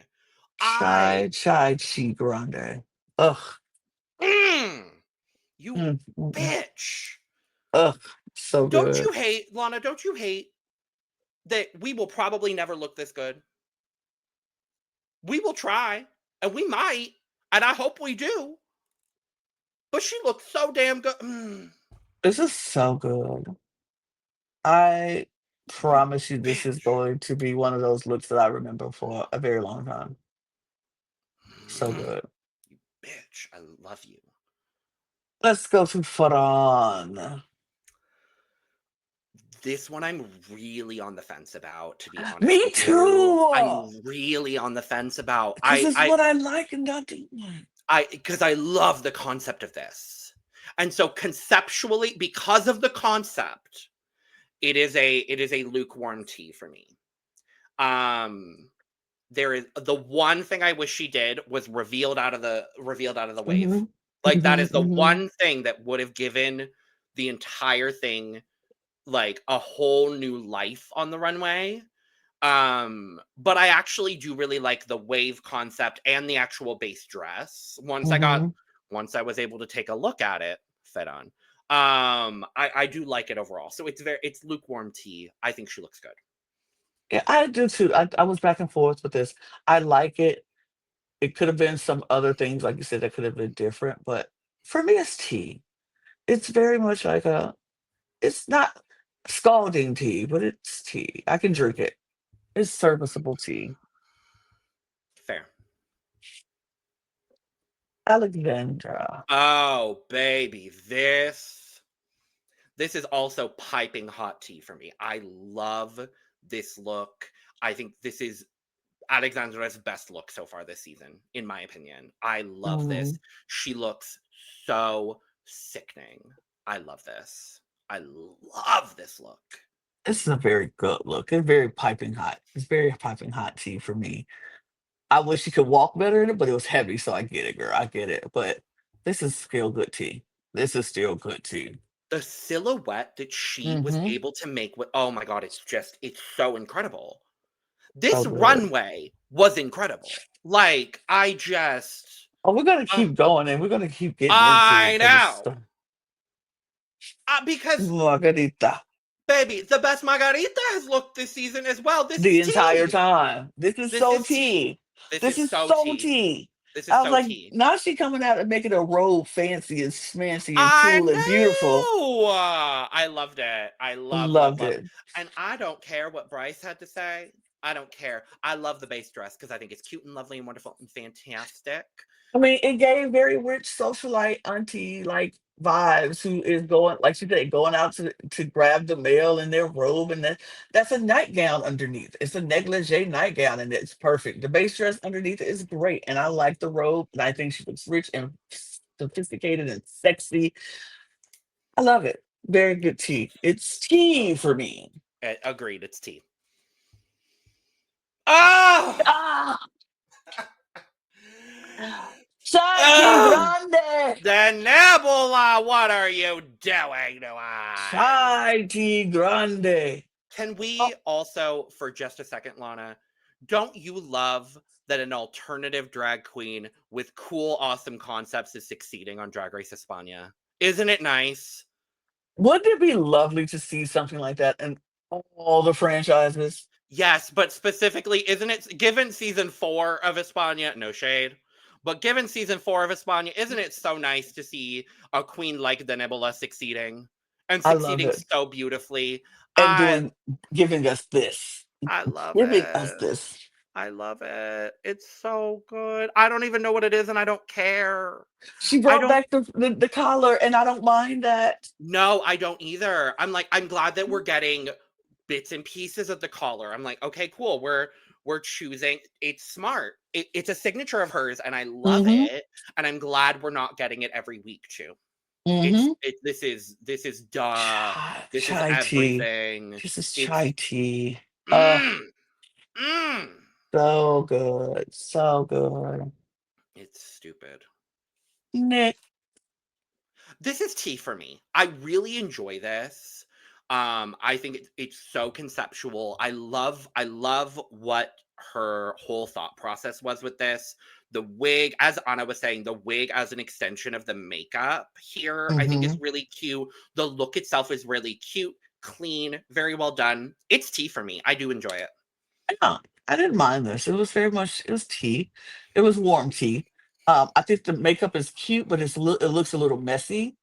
I Chai tea grande. Ugh. mm, you Mm, mm, mm. bitch. Ugh. So Don't good. you hate, Lana, don't you hate that we will probably never look this good? We will try, and we might, and I hope we do. But she looks so damn good. This is so good. I You promise you this is bitch. going to be one of those looks that I remember for a very long time. So Mm, good. you bitch. I love you. Let's go to Faran. This one I'm really on the fence about, to be honest Me with you. too. I'm really on the fence about. This is what I like and not like. Because I love the concept of this. And so conceptually, because of the concept, it is a lukewarm tea for me. There is the one thing I wish she did was revealed out of the wave. Mhm. Like that Mhm, is the mhm. one thing that would have given the entire thing like a whole new life on the runway. But I actually do really like the wave concept and the actual base dress. Mhm. Once I was able to take a look at it, fed on. I do like it overall. So it's lukewarm tea. I think she looks good. Yeah, I do too. I was back and forth with this. I like it. It could have been some other things, like you said, that could have been different, but for me, it's tea. It's very much like a it's not scalding tea, but it's tea. I can drink it. It's serviceable tea. Fair. Alexandra. Oh, baby, this is also piping hot tea for me. I love this look. I think this is Alexandra's best look so far this season, in my opinion. I love this. Mm, She looks so sickening. I love this. I love this look. this is a very good look. It's very piping hot. It's very piping hot tea for me. I wish you could walk better in it, but it was heavy, so I get it, girl. I get it. But this is still good tea. This is still good tea. The silhouette that she was Hmm. able to make with, oh my God, it's so incredible. So This good. runway was incredible. Like, Oh, we're gonna uh, keep going and we're gonna keep getting into it I because it's know. Because margarita baby, the best margarita has looked this season as well. This is the entire tea. time. This is This so is tea. tea. This This is is so so tea. tea. This is I was so like, tea. now she coming out and making a robe fancy and smancy and I cool and beautiful. know. I loved it. I Loved love. it. And I don't care what Bryce had to say. I don't care. I love the base dress because I think it's cute and lovely and wonderful and fantastic. I mean, it gave very rich socialite auntie like vibes. Who is going, like she said, going out to grab the mail in their robe, and that's a nightgown underneath. It's a negligee nightgown, and it's perfect. The base dress underneath it is great, and I like the robe, and I think she looks rich and sophisticated and sexy. I love it. Very good tea. It's tea for me. Agreed. It's tea. Oh! Ah! Shanti Oh! Grande! The Nebula, what are you doing to us? Shanti Grande! Can Oh, we also, for just a second, Lana, don't you love that an alternative drag queen with cool, awesome concepts is succeeding on Drag Race España? Isn't it nice? wouldn't it be lovely to see something like that in all the franchises? Yes, but specifically, isn't it given season 4 of España? No shade. But given season 4 of España, isn't it so nice to see a queen like the Nebula succeeding and I love succeeding it. so beautifully? And I giving us this. I love Giving us it. this. I love it. It's so good. I don't even know what it is and I don't care. She I brought don't back the collar, and I don't mind that. No, I don't either. I'm like, I'm glad that we're getting bits and pieces of the collar. I'm like, okay, cool. We're choosing. It's smart. It's a signature of hers, and I love Mm-hmm. it. And I'm glad we're not getting it every week too. Mm-hmm. This is duh. This is Chai tea. everything. This is It's chai tea. mm, mm. So good. So good. It's stupid. Nick. This is tea for me. I really enjoy this. I think it's so conceptual. I love what her whole thought process was with this. The wig, as Anna was saying, the wig as an extension of the makeup here, I think Mm-hmm. is really cute. The look itself is really cute, clean, very well done. It's tea for me. I do enjoy it. Yeah, I didn't mind this. It was very much, it was tea. It was warm tea. I think the makeup is cute, but it looks a little messy.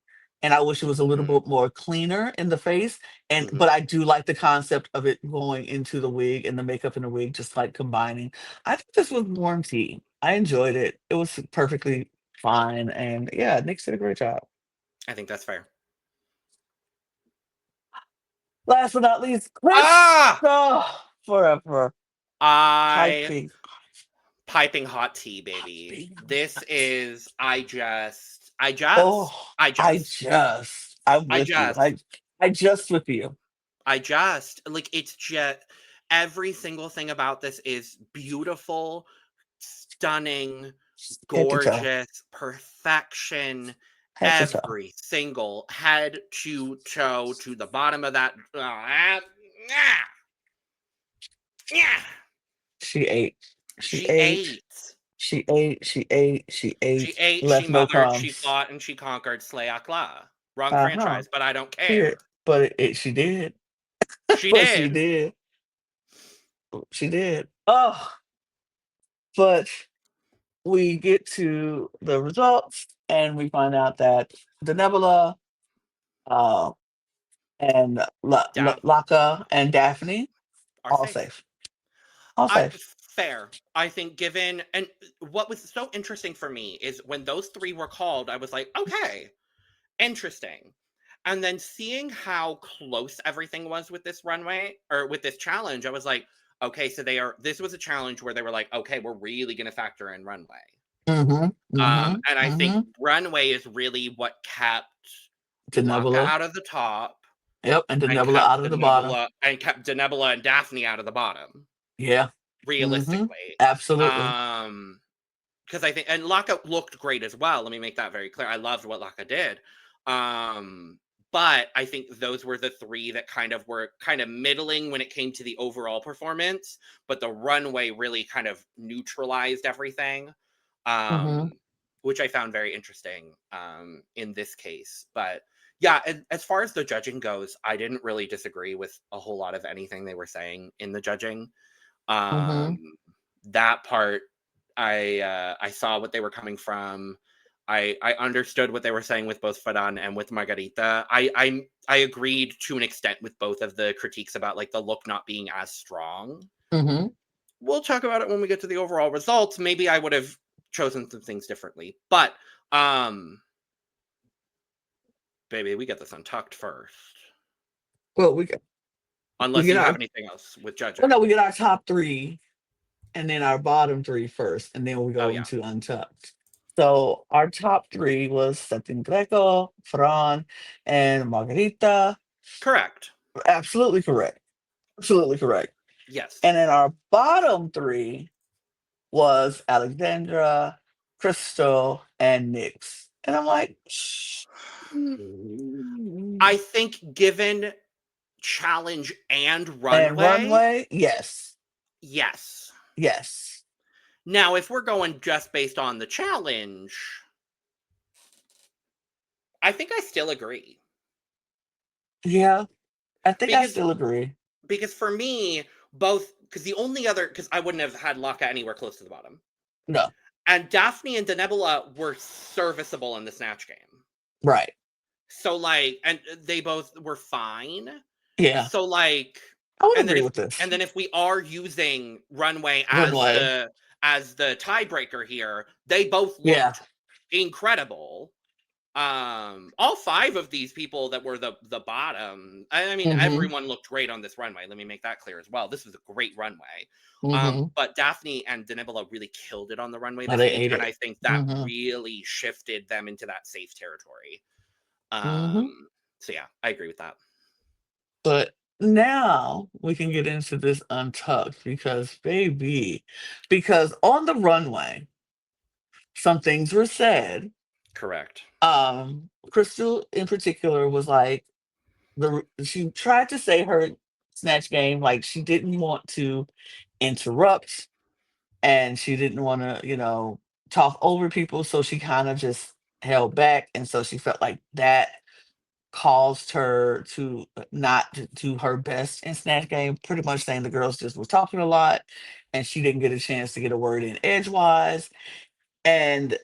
And I wish it was a little Mm, bit more cleaner in the face. mhm. But I do like the concept of it going into the wig and the makeup and the wig just like combining. I think this was warm tea. I enjoyed it. It was perfectly fine. And yeah, Nick did a great job. I think that's fair. Last but not least, Chris Ah! forever. I Piping. Piping hot tea, baby. Piping. This is Oh, I just, I'm I with you. just, I just with you. I just, like, it's just, every single thing about this is beautiful, stunning, Head to toe. gorgeous, perfection, Head to toe. every single head to toe to the bottom of that. Yeah. She ate. She She ate. ate. She ate. She ate. She She ate. ate, she Left no mothered, she crumbs. fought, and she conquered Slay Akla. Wrong Uh-huh. franchise, but I don't Here. care. But she did. She But she did. did. She did. Oh, but we get to the results and we find out that the Nebula uh, and Dav Laka and Daphne are all safe. safe. All I safe. Fair. I think given and what was so interesting for me is when those three were called, I was like, okay, interesting. And then seeing how close everything was with this runway or with this challenge, I was like, okay, so this was a challenge where they were like, okay, we're really gonna factor in runway. Mm-hmm. Mm-hmm. And I think Mm-hmm. runway is really what kept The Laka Nebula. out of the top Yep. And the and Nebula out of the bottom. kept Denebula and Daphne out of the bottom, Yeah. Mm-hmm. realistically. Absolutely. Because I think and Laka looked great as well. Let me make that very clear. I loved what Laka did. But I think those were the three that were kind of middling when it came to the overall performance, but the runway really kind of neutralized everything. Mm-hmm. Which I found very interesting in this case. But yeah, as far as the judging goes, I didn't really disagree with a whole lot of anything they were saying in the judging. Mm-hmm. That part, I saw what they were coming from. I understood what they were saying with both Fadan and with Margarita. I agreed to an extent with both of the critiques about like the look not being as strong. Mm-hmm. We'll talk about it when we get to the overall results. Maybe I would have chosen some things differently. But baby, we get this Untucked first. Well, we Unless get you have our anything else with well, no, judging. we get our top three and then our bottom three first, and then we Oh go yeah. into Untucked. So our top three was Septim Greco, Fran, and Margarita. Correct. Absolutely correct. Absolutely correct. Yes. And then our bottom three was Alexandra, Crystal, and Nyx. And I'm like, I think given challenge and and runway, Runway, yes, yes. yes, Now, if we're going just based on the challenge, I think I still agree. yeah. I think I Because still agree. because for me, both because the only other because I wouldn't have had Laka anywhere close to the bottom. No, And Daphne and Denebola were serviceable in the Snatch Game. right. So like and they both were fine. Yeah, So like I would and then agree if with this. and then if we are using Runway Runway, as the tiebreaker here, they both yeah. looked incredible. All five of these people that were the bottom, I mean, Mm-hmm. everyone looked great on this runway. Let me make that clear as well. This was a great runway. Mm-hmm. But Daphne and Denebola really killed it on the runway Oh, this they week, ate and it. I think that Mm-hmm. really shifted them into that safe territory. Mm-hmm. So yeah, I agree with that. But now we can get into this Untucked because, baby, because on the runway, some things were said. Correct. Crystal in particular was like she tried to say her Snatch Game, like she didn't want to interrupt and she didn't want to, talk over people, so she kind of just held back, and so she felt like that caused her to not do her best in Snatch Game, pretty much saying the girls just was talking a lot and she didn't get a chance to get a word in edgewise. And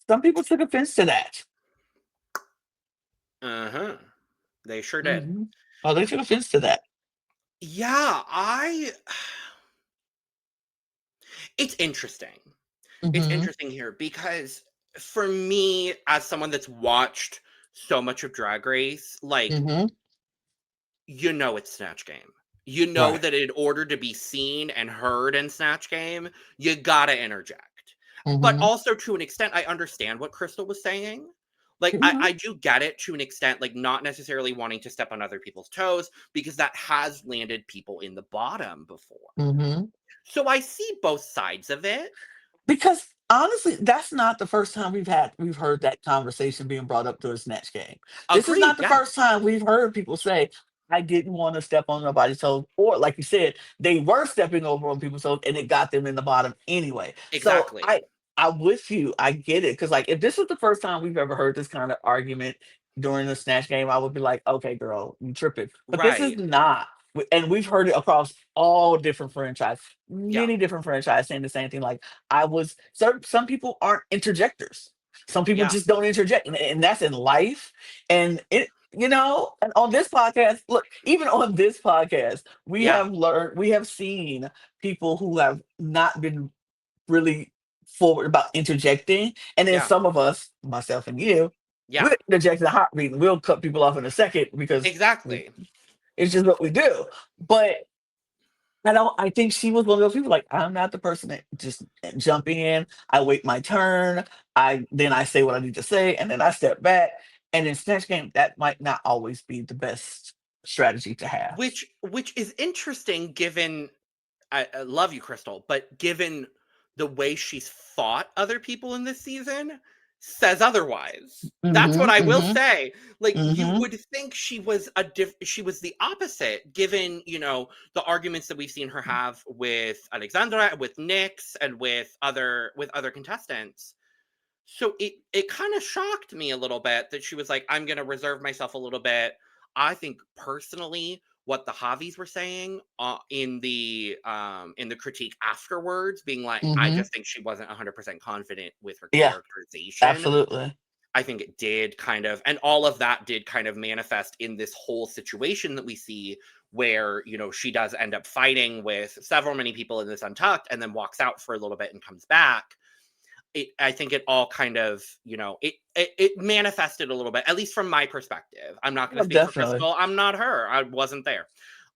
some people took offense to that. Uh-huh. They sure did. Hmm. Oh, they took offense to that. Yeah, I it's interesting. It's Hmm. interesting here because for me, as someone that's watched so much of Drag Race, like, Hmm. it's Snatch Game. You know Right. that in order to be seen and heard in Snatch Game, you gotta interject. But Hmm. also to an extent, I understand what Crystal was saying. Like, I, Hmm. I do get it to an extent, like not necessarily wanting to step on other people's toes, because that has landed people in the bottom before. Hmm. So I see both sides of it. Because honestly, that's not the first time we've heard that conversation being brought up to a Snatch Game. This is not Agreed, the yeah. first time we've heard people say, I didn't want to step on nobody's toes. Or like you said, they were stepping over on people's toes and it got them in the bottom anyway. So Exactly. I'm with you. I get it. Because like if this was the first time we've ever heard this kind of argument during the Snatch Game, I would be like, okay, girl, you tripping. But this is Right. not. And we've heard it across all different franchises, Yeah. many different franchises saying the same thing. Like I was some people aren't interjectors. Some people Yeah. just don't interject, and that's in life. And and on this podcast, look, even on this podcast, Yeah. we have seen people who have not been really forward about interjecting, and then Yeah. some of us, myself and you, Yeah. we'll interject in a heartbeat, and we'll cut people off in a second because Exactly. it's just what we do. But I think she was one of those people like, I'm not the person that just jumping in. I wait my turn. I say what I need to say, and then I step back. And in Snatch Game, that might not always be the best strategy to have. Which is interesting given I love you, Crystal, but given the way she's fought other people in this season, says otherwise. That's what Mhm, I will mhm, say. Like you mhm. would think she was she was the opposite, given the arguments that we've seen her have with Alexandra, with Nyx, and with other contestants. So it kind of shocked me a little bit that she was like, I'm gonna reserve myself a little bit. I think personally, what the Javis were saying in the critique afterwards, being like, I Mhm. just think she wasn't 100% confident with her Yeah, characterization. absolutely. I think it did kind of, and all of that did kind of manifest in this whole situation that we see where, she does end up fighting with several many people in this Untucked and then walks out for a little bit and comes back. I think it all kind of, it manifested a little bit, at least from my perspective. I'm not going Oh, to speak for definitely. Crystal. I'm not her. I wasn't there.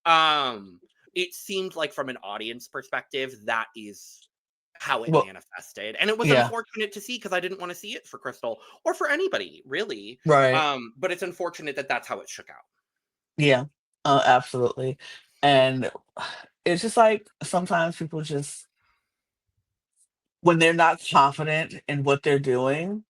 Um, it seemed like from an audience perspective, that is how it Well, manifested. And it was yeah, unfortunate to see because I didn't want to see it for Crystal or for anybody really. right. But it's unfortunate that that's how it shook out. Yeah, absolutely. And it's just like sometimes people just, when they're not confident in what they're doing,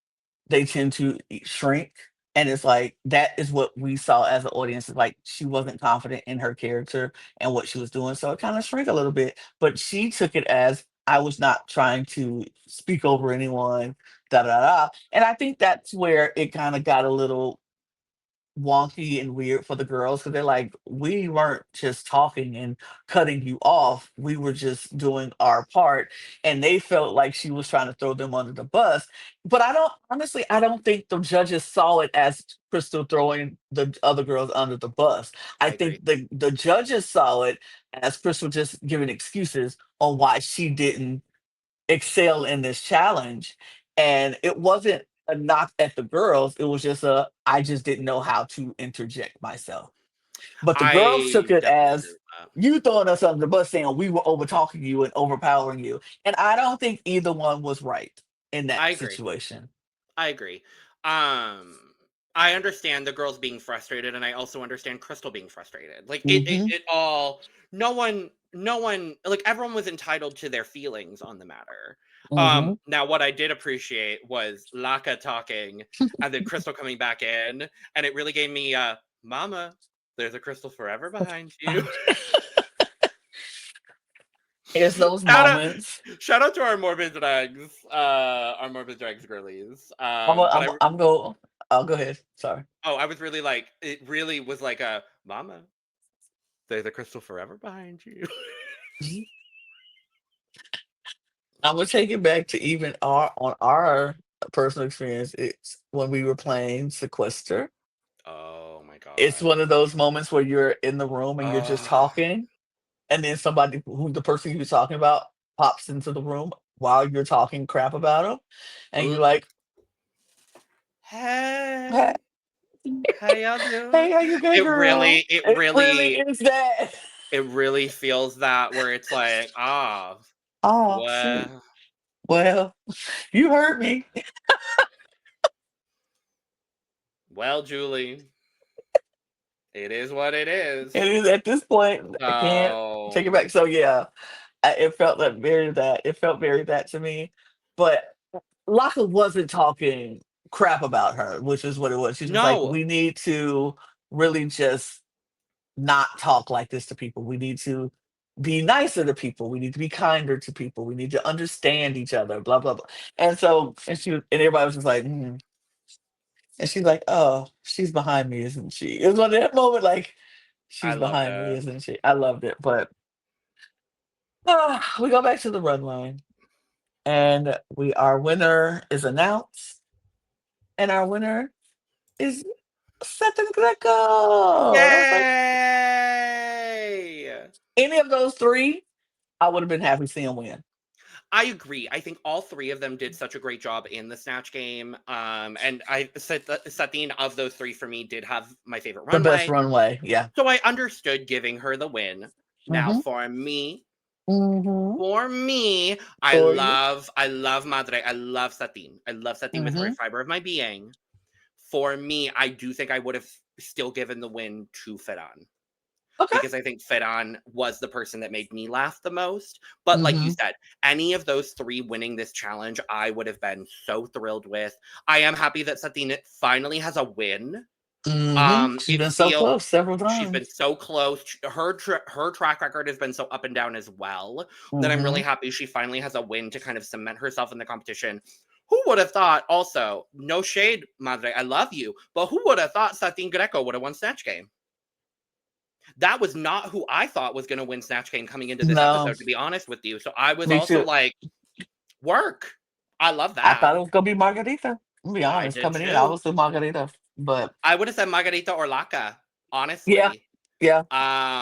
they tend to shrink. And it's like that is what we saw as an audience. Is like she wasn't confident in her character and what she was doing, so it kind of shrank a little bit. But she took it as I was not trying to speak over anyone, da da da. And I think that's where it kind of got a little wonky and weird for the girls because they're like, we weren't just talking and cutting you off. We were just doing our part. And they felt like she was trying to throw them under the bus. But I don't, honestly, I don't think the judges saw it as Crystal throwing the other girls under the bus. I I agree. think the judges saw it as Crystal just giving excuses on why she didn't excel in this challenge. And it wasn't a knock at the girls. It was just a, I just didn't know how to interject myself. But the girls took I it definitely agree as with that. you throwing us under the bus saying we were over talking you and overpowering you. And I don't think either one was right in that I agree. situation. I agree. Um, I understand the girls being frustrated, and I also understand Crystal being frustrated. Like Hmm. it all. No one, like everyone was entitled to their feelings on the matter. Hmm. Now what I did appreciate was Laka talking, and then Crystal coming back in, and it really gave me, Mama, there's a Crystal forever behind you. It's those shout out, moments. shout out to our morbid drags girlies. But I'm go. I'll go ahead. Sorry. I was really like, it really was like a Mama, there's a Crystal forever behind you. I'm gonna take it back to even our personal experience. It's when we were playing Sequester. Oh my It's god. one of those moments where you're in the room and you're just Oh, talking, and then somebody who the person you're talking about pops into the room while you're talking crap about them, and you're like, "Hey, hey, how y'all doing? hey, how you good, It girl?" really, it It really really, is that. it really feels that where it's like, Oh shoot. well, Well, you hurt me. well, Julie, it is what it It is. is at this point. I can't take it So back. So yeah, it felt like very that. It felt very that to me. But Laka wasn't talking crap about her, which is what it was. She was like, no, we need to really just not talk like this to people. We need to be nicer to people. We need to be kinder to people. We need to understand each other. Blah blah blah. And so, and everybody was just like, "Mm." And she's like, oh, she's behind me, isn't she? It was on that moment like, I she's loved behind me, it. isn't she? I loved it. But we go back to the runway, and our winner is announced, and our winner is Seth and Greco. And I was like, Yay! any of those three, I would have been happy seeing win. I agree. I think all three of them did such a great job in the Snatch Game. And I said Satine of those three for me did have my favorite The best runway. runway, yeah. So I understood giving her the win. Now Mm-hmm. Mm-hmm. for me, For you. I love Madre. I love Satine. I love Satine with every Mm-hmm. fiber of my being. For me, I do think I would have still given the win to Ferran, Okay. because I think Ferran was the person that made me laugh the most. But like you Mm-hmm. said, any of those three winning this challenge, I would have been so thrilled with. I am happy that Satine finally has a win. Mm-hmm. She's It been so feel close several She's been times. so close. Her track record has been so up and down as well that I'm Mm-hmm. really happy she finally has a win to kind of cement herself in the competition. Who would have thought? Also, no shade, Madre, I love you, but who would have thought Satine Greco would have won Snatch Game? That was not who I thought was going to win Snatch Game coming into this No, episode, to be honest with you. So I was me also too. like, work. I love I that. thought it was gonna be Margarita. I'm be I honest, did coming in, I too. was with Margarita. But I would have said Margarita or Laka, yeah, honestly. yeah,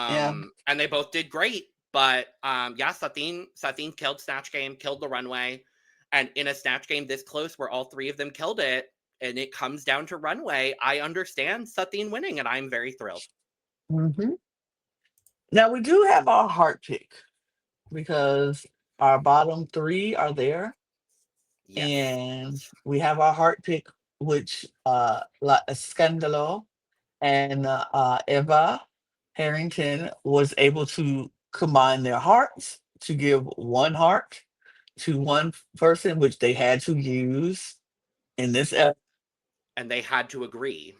yeah. And they both did great. But yeah, Satine killed Snatch Game, killed the runway. And in a Snatch Game this close where all three of them killed it, and it comes down to runway, I understand Satine winning, and I'm very thrilled. Hmm. Now we do have our heart pick because our bottom three are there, Yes. and we have our heart pick, which La Scandalo and Eva Harrington was able to combine their hearts to give one heart to one person, which they had to use in this. And they had to agree.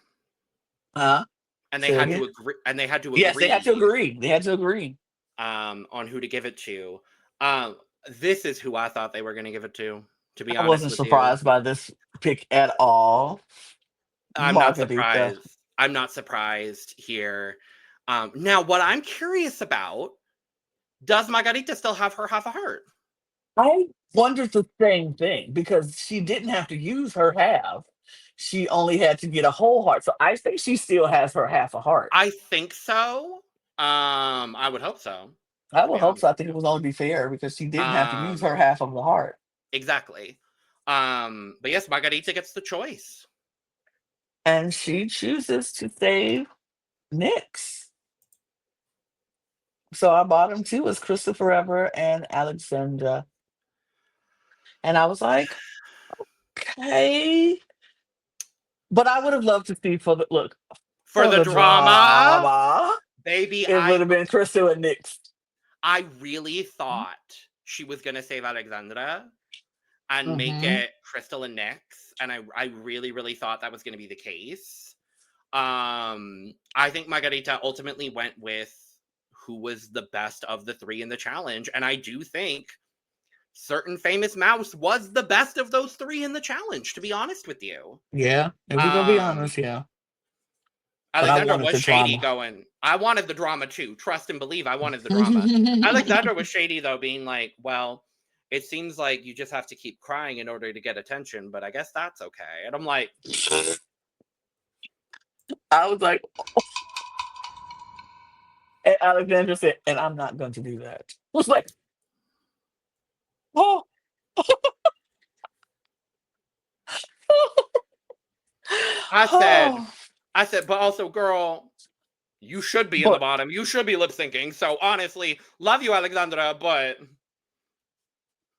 Huh? And they Say had to again? agree. And they had to Yes, they had to agree agree. They had to agree. on who to give it to. Um, this is who I thought they were going to give it to. To be I honest wasn't with you, surprised by this pick at all. I'm not Margarita. surprised. I'm not surprised here. Now, what I'm curious about: does Margarita still have her half a heart? I wondered the same thing because she didn't have to use her half. She only had to get a whole heart. So I think she still has her half a heart. I think so. I would hope so. I To would be hope honest so. I with think it you, was only be fair because she didn't have to use her um, half of the heart. exactly. But yes, Margarita gets the choice. And she chooses to save Nyx. So our bottom two is Crystal Forever and Alexandra. And I was like, okay. But I would have loved to see For for the the drama, drama. baby, It would have been Crystal and Nyx. I really thought she was gonna save Alexandra and make Mm-hmm. it Crystal and Nyx, and I really, really thought that was gonna be the case. I think Margarita ultimately went with who was the best of the three in the challenge, and I do think Certain Famous Mouse was the best of those three in the challenge, to be honest with you. Yeah, if we're gonna be Um, honest, yeah. But I Alexandra wanted was the shady drama. going, I wanted the drama too. Trust and believe I wanted the drama. Alexandra was shady though, being like, well, it seems like you just have to keep crying in order to get attention, but I guess that's okay. And I'm like, I was like, and Alexandra said, and I'm not going to do that. I was like, oh, I said, oh. but also, girl, you should be in the But bottom. You should be lip syncing. So honestly, love you, Alexandra, but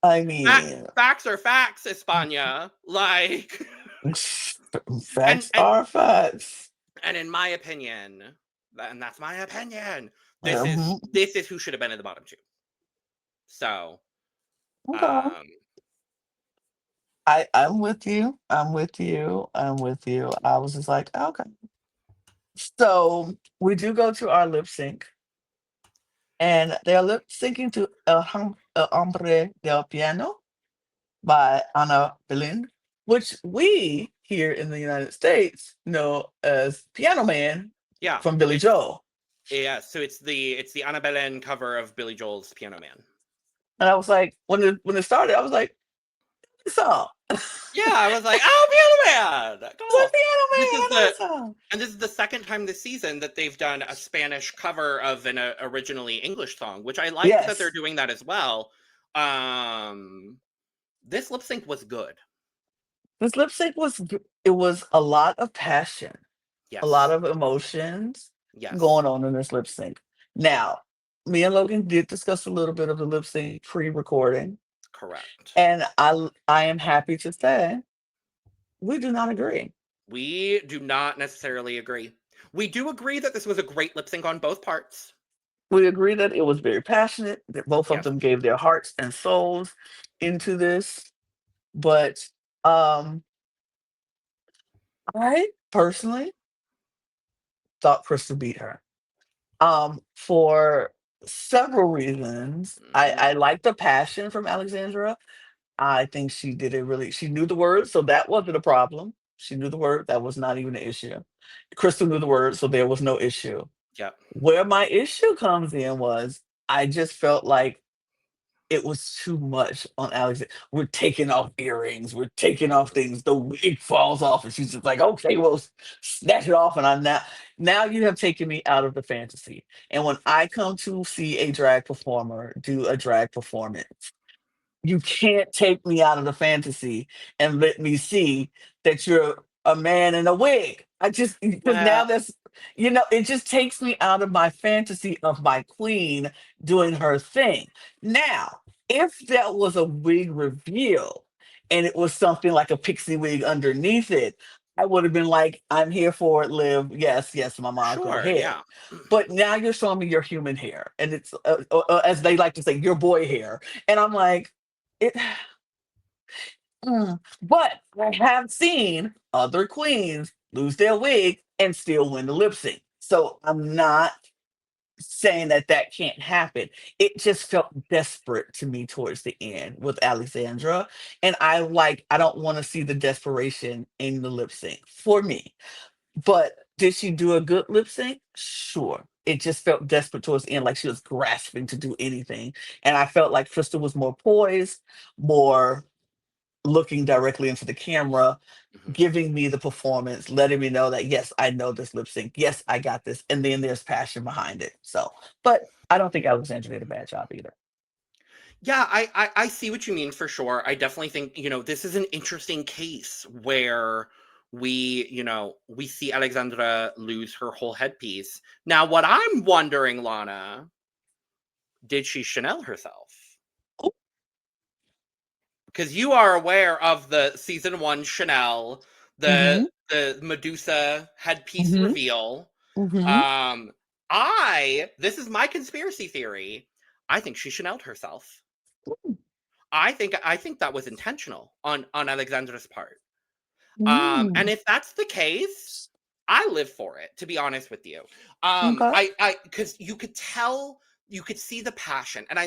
I mean, facts are facts, España. Like, and facts and are facts. and in my opinion, and that's my opinion, Mhm. this is who should have been in the bottom two. So, Okay. um, I'm with you. I'm with you. I'm with you. I was just like, okay. So we do go to our lip sync, and they are lip syncing to El Hombre del Piano by Ana Belén, which we here in the United States know as Piano Man yeah, from Billy Joel. so it's the Anna Belen cover of Billy Joel's Piano Man. And I was like, when it started, I was like, "This song." I Yeah, I was like, oh, Piano Man, was like, cool. "Piano This Man, is I know the this song." and this is the second time this season that they've done a Spanish cover of an originally English song, which I like that they're Yes, doing that as well. Um, this lip sync was good. this lip sync it was a lot of passion, a lot Yes, of emotions yes, going on in this lip sync. Now, me and Logan did discuss a little bit of the lip sync pre-recording, correct. and I am happy to say we do not agree. We do not necessarily agree. We do agree that this was a great lip sync on both parts. We agree that it was very passionate, that both of Yes. them gave their hearts and souls into this. But um, I personally thought Crystal beat her. For several reasons. Hmm. I like the passion from Alexandra. I think she did it really. She knew the words, so that wasn't a problem. She knew the word, that was not even an issue. Crystal knew the word, so there was no issue. Yep. Where my issue comes in was I just felt like it was too much on Alex. We're taking off earrings. We're taking off things. The wig falls off, and she's just like, "Okay, well, snatch it off." And I'm now you have taken me out of the fantasy. And when I come to see a drag performer do a drag performance, you can't take me out of the fantasy and let me see that you're a man in a wig. I just because now Well, that's it just takes me out of my fantasy of my queen doing her thing. Now, if that was a wig reveal and it was something like a pixie wig underneath it, I would have been like, I'm here for it, Liv. Yes, yes, mama, go Sure, ahead. yeah. But now you're showing me your human hair, and it's as they like to say, your boy hair, and I'm like, it. But I have seen other queens lose their wig and still win the lip sync. So I'm not saying that that can't happen. It just felt desperate to me towards the end with Alexandra. And I don't want to see the desperation in the lip sync for me. But did she do a good lip sync? Sure. It just felt desperate towards the end, like she was grasping to do anything. And I felt like Crystal was more poised, more looking directly into the camera, Mhm. giving me the performance, letting me know that yes, I know this lip sync. Yes, I got this. And then there's passion behind it. So, but I don't think Alexandra did a bad job either. Yeah, I see what you mean for sure. I definitely think, this is an interesting case where we see Alexandra lose her whole headpiece. Now, what I'm wondering, Lana, did she Chanel herself? Oh, Because you are aware of the season 1 Chanel, mm-hmm, the Medusa headpiece mm-hmm, reveal. mm-hmm. Um, this is my conspiracy theory. I think she Chanel'd herself. I think that was intentional on Alexandra's part. And Mm, if that's the case, I live for it, to be honest with you. okay. I because you could see the passion. And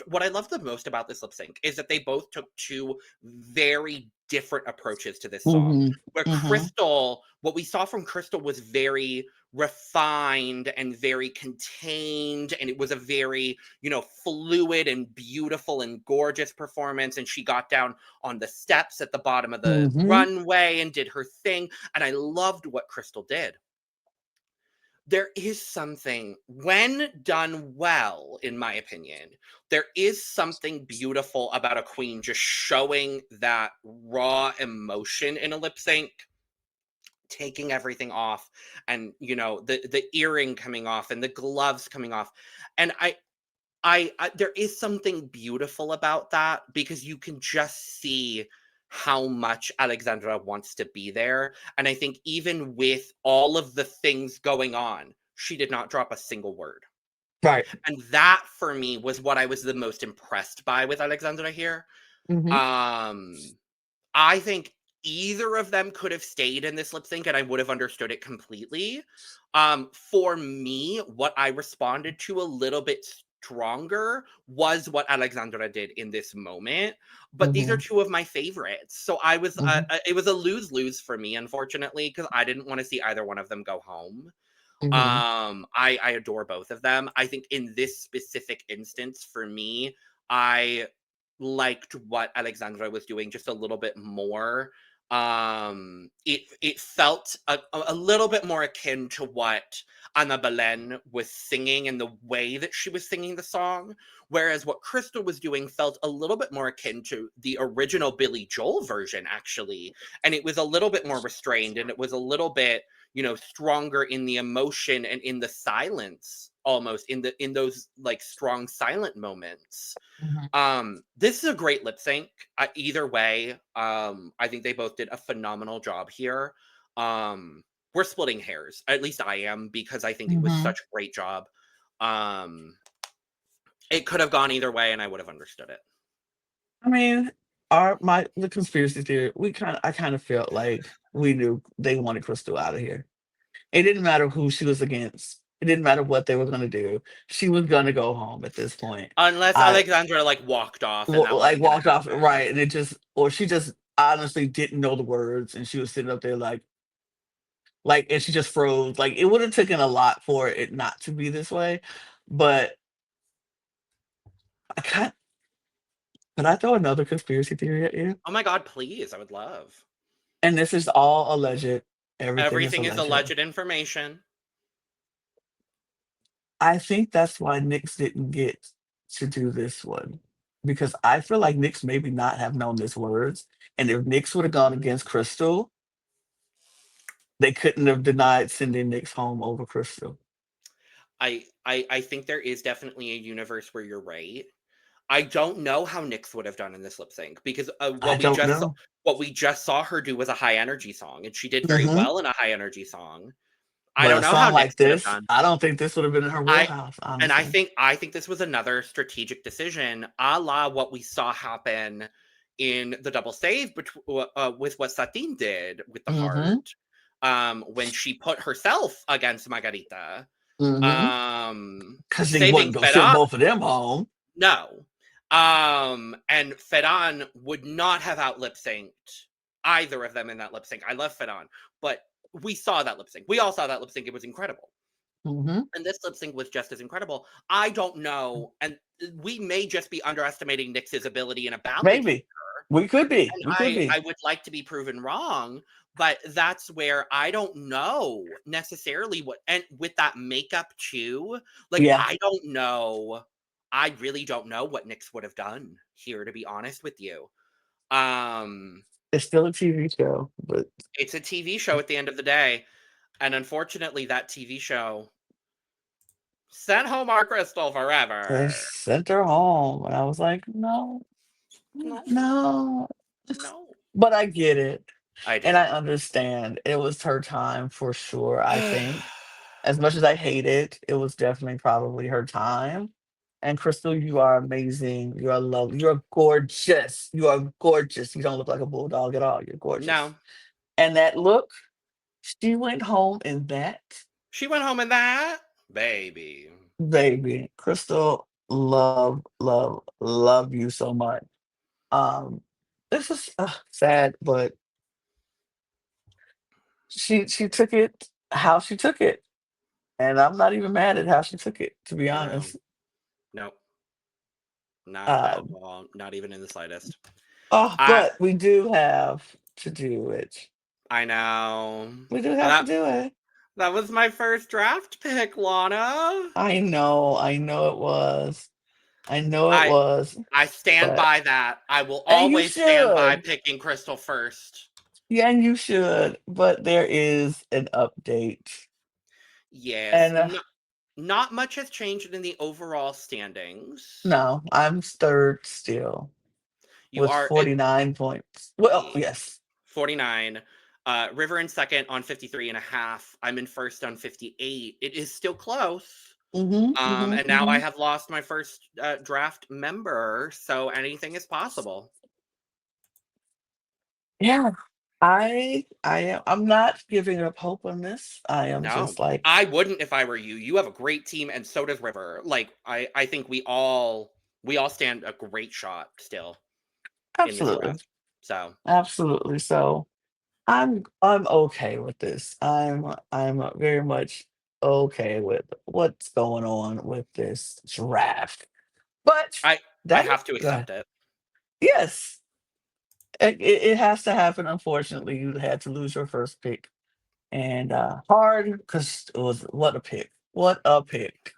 what I loved the most about this lip sync is that they both took two very different approaches to this song. Mm-hmm, Where mm-hmm, What we saw from Crystal was very refined and very contained, and it was a very, fluid and beautiful and gorgeous performance. And she got down on the steps at the bottom of the mm-hmm, runway and did her thing. And I loved what Crystal did. There is something, when done well, in my opinion, there is something beautiful about a queen just showing that raw emotion in a lip sync, taking everything off, and the earring coming off and the gloves coming off. And I there is something beautiful about that, because you can just see how much Alexandra wants to be there. And I think even with all of the things going on, she did not drop a single word. right. And that for me was what I was the most impressed by with Alexandra here. Mm-hmm, Um I think either of them could have stayed in this lip sync and I would have understood it completely. For me, what I responded to a little bit stronger was what Alexandra did in this moment. But these are mm-hmm, two of my favorites. So mm-hmm, it was a lose-lose for me, unfortunately, because I didn't want to see either one of them go home. mm-hmm, I adore both of them. I think in this specific instance, for me, I liked what Alexandra was doing just a little bit more. It felt a little bit more akin to what Anna Belen was singing and the way that she was singing the song, whereas what Crystal was doing felt a little bit more akin to the original Billy Joel version, actually. And it was a little bit more restrained, and it was a little bit, stronger in the emotion and in the silence, almost in those like strong silent moments. mm-hmm. This is a great lip sync. Either way, I think they both did a phenomenal job here. We're splitting hairs. At least I am, because I think it was Mm-hmm. such a great job. Um, it could have gone either way, and I would have understood it. I mean, the conspiracy theory, I kind of felt like we knew they wanted Crystal out of here. It didn't matter who she was against. It didn't matter what they were gonna do. She was gonna go home at this point. Unless I Alexandra like walked off, and that like wasn't going to walked off happen. right, and it just or she just honestly didn't know the words, and she was sitting up there and she just froze. Like it would have taken a lot for it not to be this way, but I can't. Can I throw another conspiracy theory at you? Oh my god, please! I would love. And this is all alleged. Everything is Everything is alleged. alleged information. I think that's why Nyx didn't get to do this one. Because I feel like Nyx maybe not have known these words. And if Nyx would have gone against Crystal, they couldn't have denied sending Nyx home over Crystal. I think there is definitely a universe where you're right. I don't know how Nyx would have done in this lip sync because I don't know. what we just saw her do was a high energy song, and she did very Hmm. well in a high energy song. I But don't a know how song Nyx like would have this, done. I don't think this would have been in her I wheelhouse, and honestly. I think this was another strategic decision, a la what we saw happen in the double save with what Satine did with the Hmm. heart, when she put herself against Margarita, Hmm. Because she saving wasn't gonna send Ferran. both of them home. No, and Ferran would not have out lip synced either of them in that lip sync. I love Ferran, but we saw that lip sync. We all saw that lip sync. It was incredible. Hmm. And this lip sync was just as incredible. I don't know, and we may just be underestimating Nyx's ability in a ballad against Maybe her. we could be. And We could be. I would like to be proven wrong, but that's where I don't know necessarily what, and with that makeup too, like Yeah, I don't know. I really don't know what Nyx would have done here, to be honest with you. Um, it's still a TV show, but it's a TV show at the end of the day, and unfortunately, that TV show sent home our Crystal they forever. sent her home, and I was like, no, No, no. no. But I get it, I and I do. understand. It was her time for sure. I think, as much as I hate it, it was definitely probably her time. And Crystal, you are amazing. You are lovely. You are gorgeous. You are gorgeous. You don't look like a bulldog at all. You're gorgeous. No, And that look, she went home in that. she went home in that baby. Baby, Crystal, love, love, love you so much. Um, this is sad, but she took it how she took it, and I'm not even mad at how she took it, to be No, honest. no, not at Um, all. Not even in the slightest. oh, I but we do have to do it. I know. We do And have to do it. that was my first draft pick, Lana. I know it was. I know it I was, I stand but by that. I will and you always stand by should. picking Crystal first. Yeah, and you should. But there is an update. Yes, And not much has changed in the overall standings. no, I'm third still You with are 49 points. Well, at yes. 49. River in second on 53 and a half. I'm in first on 58. It is still close. Hmm. Hmm. And now I Hmm. have lost my first draft member, so anything is possible. Yeah. I'm not giving up hope on this. I am No, just like, I wouldn't if I were you. You have a great team, and so does River. Like I think we all stand a great shot still in this absolutely. draft. So Absolutely. So I'm okay with this. I'm very much okay with what's going on with this draft. But I that have to accept it. yes, it has to happen. Unfortunately, you had to lose your first pick, and hard because it was what a pick. What a pick.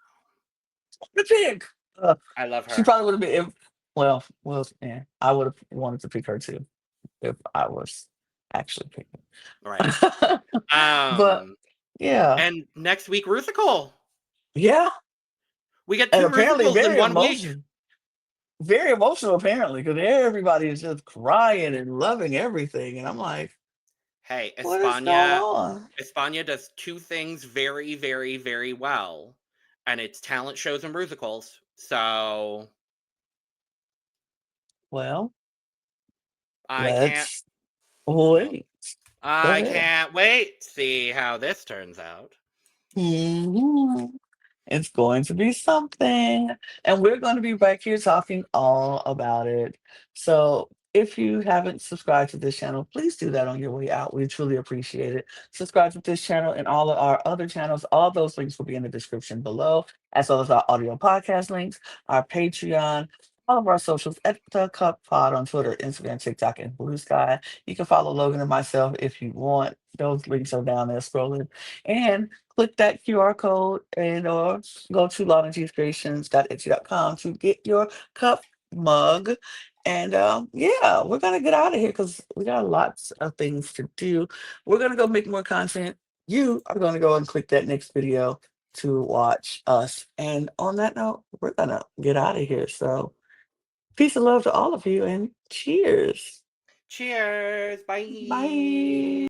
What a pick. Uh, I love she her. probably would have been. Well, yeah. I would have wanted to pick her too if I was actually picking. Right. But Um yeah, and next week Rusical. yeah, We get and two apparently Rusicals in 1 week. very emotional apparently because everybody is just crying and loving everything, and I'm like, Hey, what is going España on? España does two things very, very, very well, and it's talent shows and musicals. So Well, I can't let's well, wait. Go I ahead. can't wait to see how this turns out. Mhm. It's going to be something. And we're going to be back here talking all about it. So if you haven't subscribed to this channel, please do that on your way out. We truly appreciate it. Subscribe to this channel and all of our other channels. All those links will be in the description below, as well as our audio podcast links, our Patreon, all of our socials at the Cup Pod on Twitter, Instagram, TikTok, and Blue Sky. You can follow Logan and myself if you want. Those links are down there scrolling. And click that QR code and or go to launachcreations.etsy.com to get your cup mug. And yeah, we're gonna get out of here because we got lots of things to do. We're gonna go make more content. You are gonna go and click that next video to watch us. And on that note, we're gonna get out of here. So Peace and love to all of you, and cheers. Cheers. Bye. Bye.